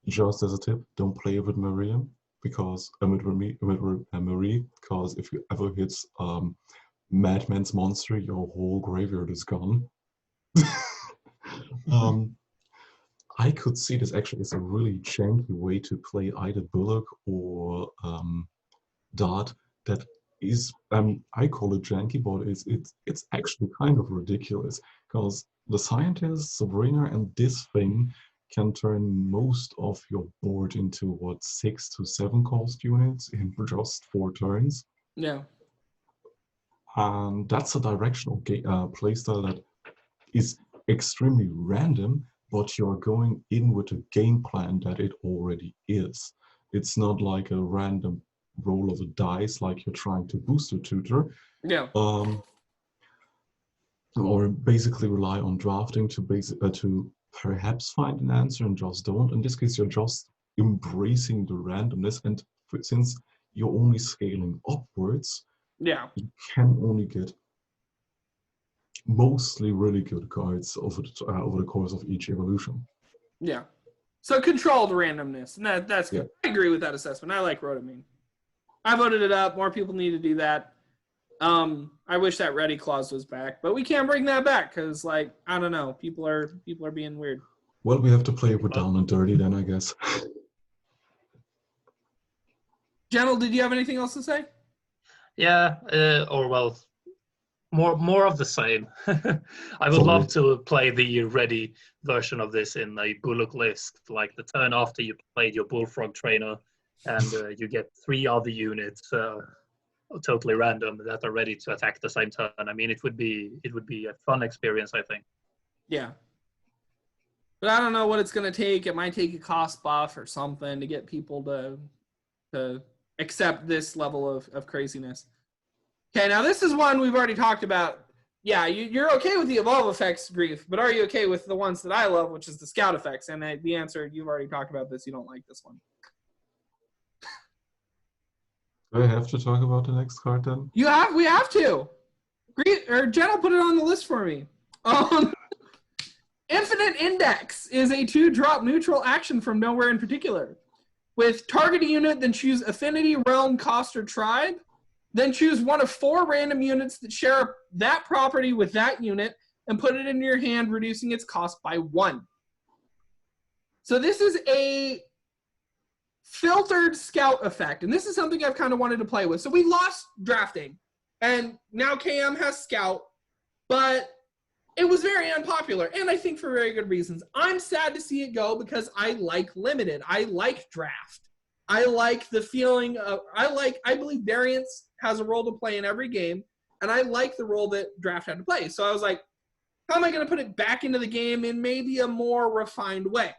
Just as a tip, don't play with Maria, because Marie, because if you ever hit Madman's Monster, your whole graveyard is gone. I could see this actually as a really janky way to play either Bullock or Dart. That is, I call it janky, but it's actually kind of ridiculous, because the Scientist, Sabrina, and this thing can turn most of your board into, what, 6 to 7 cost units in just 4 turns. Yeah. And that's a directional playstyle that is extremely random, but you're going in with a game plan that it already is. It's not like a random roll of a dice like you're trying to boost a tutor. Yeah. Or basically rely on drafting to perhaps find an answer and just don't. In this case, you're just embracing the randomness, and since you're only scaling upwards, yeah, you can only get mostly really good cards over the course of each evolution. Yeah. So controlled randomness, and that's good. Yeah. I agree with that assessment. I like Rhodamine. I voted it up. More people need to do that. I wish that ready clause was back, but we can't bring that back because, like, I don't know, people are being weird. Well, we have to play it with down and dirty then, I guess. Gentle, did you have anything else to say? Yeah, more of the same. I would love to play the ready version of this in a Bullock list, like the turn after you played your Bullfrog Trainer, and you get 3 other units, totally random, that are ready to attack the same turn. I mean, it would be a fun experience, I think. Yeah. But I don't know what it's going to take. It might take a cost buff or something to get people to accept this level of craziness. Okay, now this is one we've already talked about. Yeah, you're okay with the evolve effects, Grief, but are you okay with the ones that I love, which is the scout effects? And the answer, you've already talked about this. You don't like this one. Do I have to talk about the next card then? We have to. Jen will put it on the list for me. Infinite Index is a 2-drop neutral action from nowhere in particular. With target a unit, then choose Affinity, Realm, Cost, or Tribe. Then choose one of 4 random units that share that property with that unit and put it in your hand, reducing its cost by 1. So this is a filtered scout effect. And this is something I've kind of wanted to play with. So we lost drafting, and now KM has scout, but it was very unpopular, and I think for very good reasons. I'm sad to see it go because I like limited. I like draft. I like the feeling of, I believe variance has a role to play in every game, and I like the role that draft had to play. So I was like, how am I going to put it back into the game in maybe a more refined way?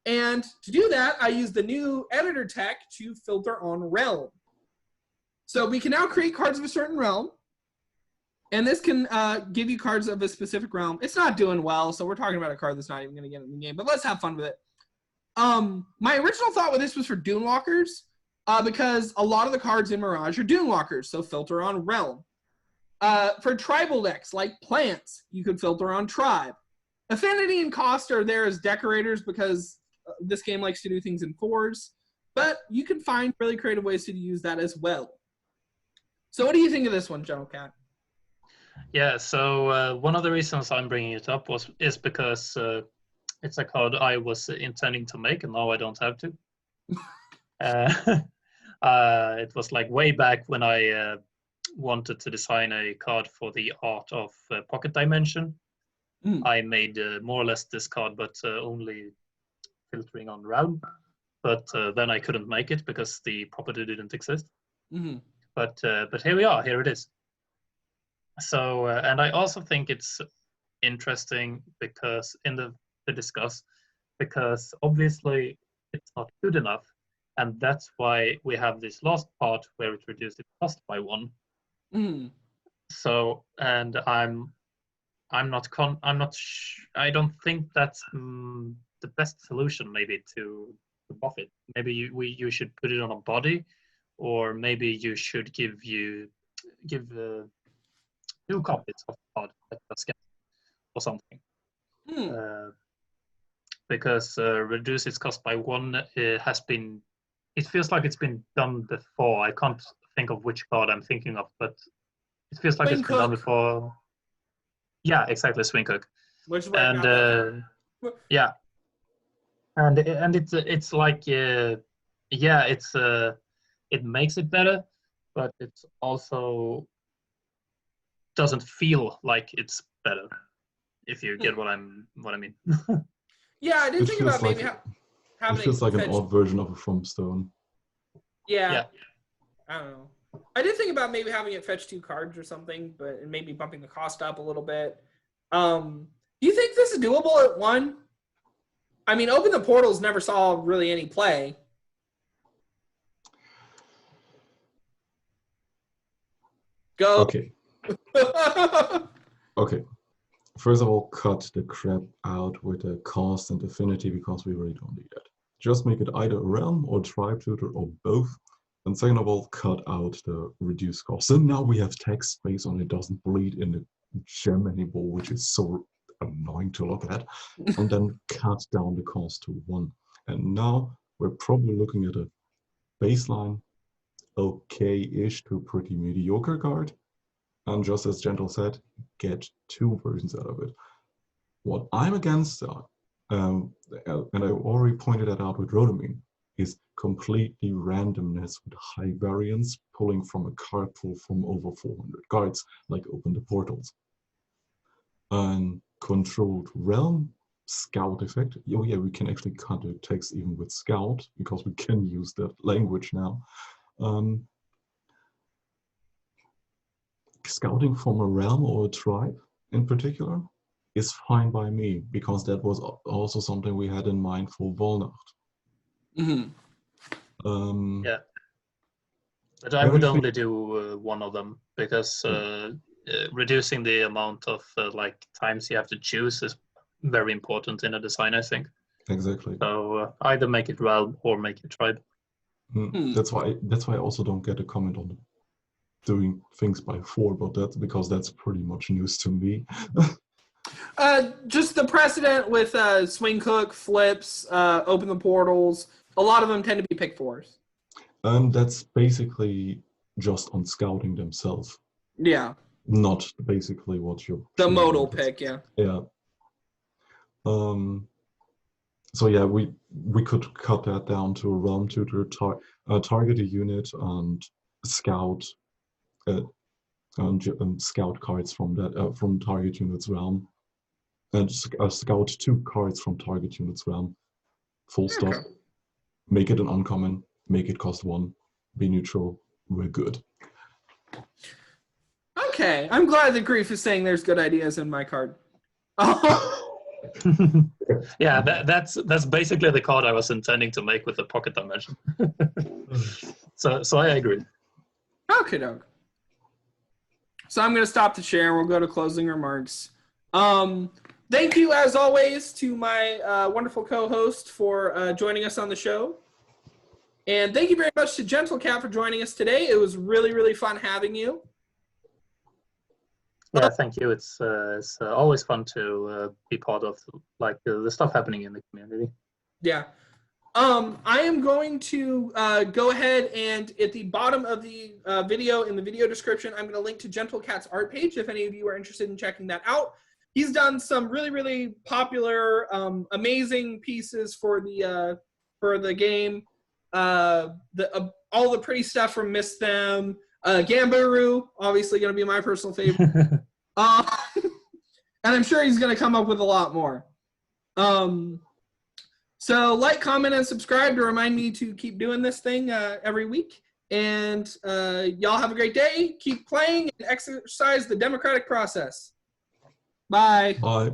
And to do that, I used the new editor tech to filter on realm. So we can now create cards of a certain realm, and this can give you cards of a specific realm. It's not doing well, so we're talking about a card that's not even going to get in the game, but let's have fun with it. My original thought with this was for Dunewalkers, because a lot of the cards in Mirage are Dunewalkers, so filter on realm. For tribal decks, like plants, you could filter on tribe. Affinity and cost are there as decorators because this game likes to do things in 4s, but you can find really creative ways to use that as well. So what do you think of this one, General Cat? Yeah, so one of the reasons I'm bringing it up is because it's a card I was intending to make, and now I don't have to. It was like way back when I wanted to design a card for the art of Pocket Dimension. I made more or less this card, but only filtering on realm. But then I couldn't make it because the property didn't exist. But here we are. Here it is. So and I also think it's interesting because to discuss, because obviously it's not good enough, and that's why we have this last part where it reduces its cost by 1. So, and I don't think that's the best solution maybe to buff it. Maybe you should put it on a body, or maybe you should give 2 copies of the card or something. Because reduce its cost by 1 it feels like it's been done before. I can't think of which card I'm thinking of, but it feels like it's been done before. Yeah, exactly, Swing Cook. Which is and yeah, and it's like it makes it better, but it's also doesn't feel like it's better. If you get what I mean. Yeah, I did think about maybe having it feels like an odd version of a From Stone. Yeah. I don't know. I did think about maybe having it fetch 2 cards or something, but maybe bumping the cost up a little bit. Do you think this is doable at 1? I mean, Open the Portals never saw really any play. Go. Okay. Okay. First of all, cut the crap out with the cost and affinity because we really don't need that. Just make it either a realm or tribe tutor or both. And second of all, cut out the reduced cost. So now we have text space on it, doesn't bleed in the gem anymore, which is so annoying to look at. And then cut down the cost to 1. And now we're probably looking at a baseline okay-ish to pretty mediocre card. And just as Gentle said, get 2 versions out of it. What I'm against, and I already pointed that out with Rhodamine, is completely randomness with high variance, pulling from a card pool from over 400 cards, like Open the Portals. And controlled realm, scout effect. Oh yeah, we can actually cut the text even with scout, because we can use that language now. Scouting from a realm or a tribe in particular is fine by me, because that was also something we had in mind for Volnacht. Yeah, but I would only do 1 of them, because reducing the amount of times you have to choose is very important in a design, I think. Exactly. So either make it realm or make it tribe. That's why I also don't get a comment on doing things by 4, but that's because that's pretty much news to me. Just the precedent with Swing Cook, Flips, Open the Portals, a lot of them tend to be pick 4s. That's basically just on scouting themselves. Yeah. Not basically what you're... The modal pick, yeah. Yeah. So yeah, we could cut that down to a realm tutor, target a unit, and scout scout cards from that from target unit's realm, and scout 2 cards from target unit's realm. Full stop. Okay. Make it an uncommon. Make it cost 1. Be neutral. We're good. Okay, I'm glad that Grief is saying there's good ideas in my card. Yeah, that's basically the card I was intending to make with the pocket dimension. so I agree. Okay, dog. So I'm going to stop the share. We'll go to closing remarks. Thank you, as always, to my wonderful co-host for joining us on the show. And thank you very much to Gentle Cat for joining us today. It was really, really fun having you. Yeah, thank you. It's always fun to be part of like the stuff happening in the community. Yeah. I am going to go ahead and at the bottom of the video, in the video description, I'm going to link to Gentle Cat's art page if any of you are interested in checking that out. He's done some really, really popular, amazing pieces for the game. All the pretty stuff from Mysthem. Gamburu, obviously going to be my personal favorite. And I'm sure he's going to come up with a lot more. So like, comment, and subscribe to remind me to keep doing this thing every week. And y'all have a great day. Keep playing and exercise the democratic process. Bye. Bye.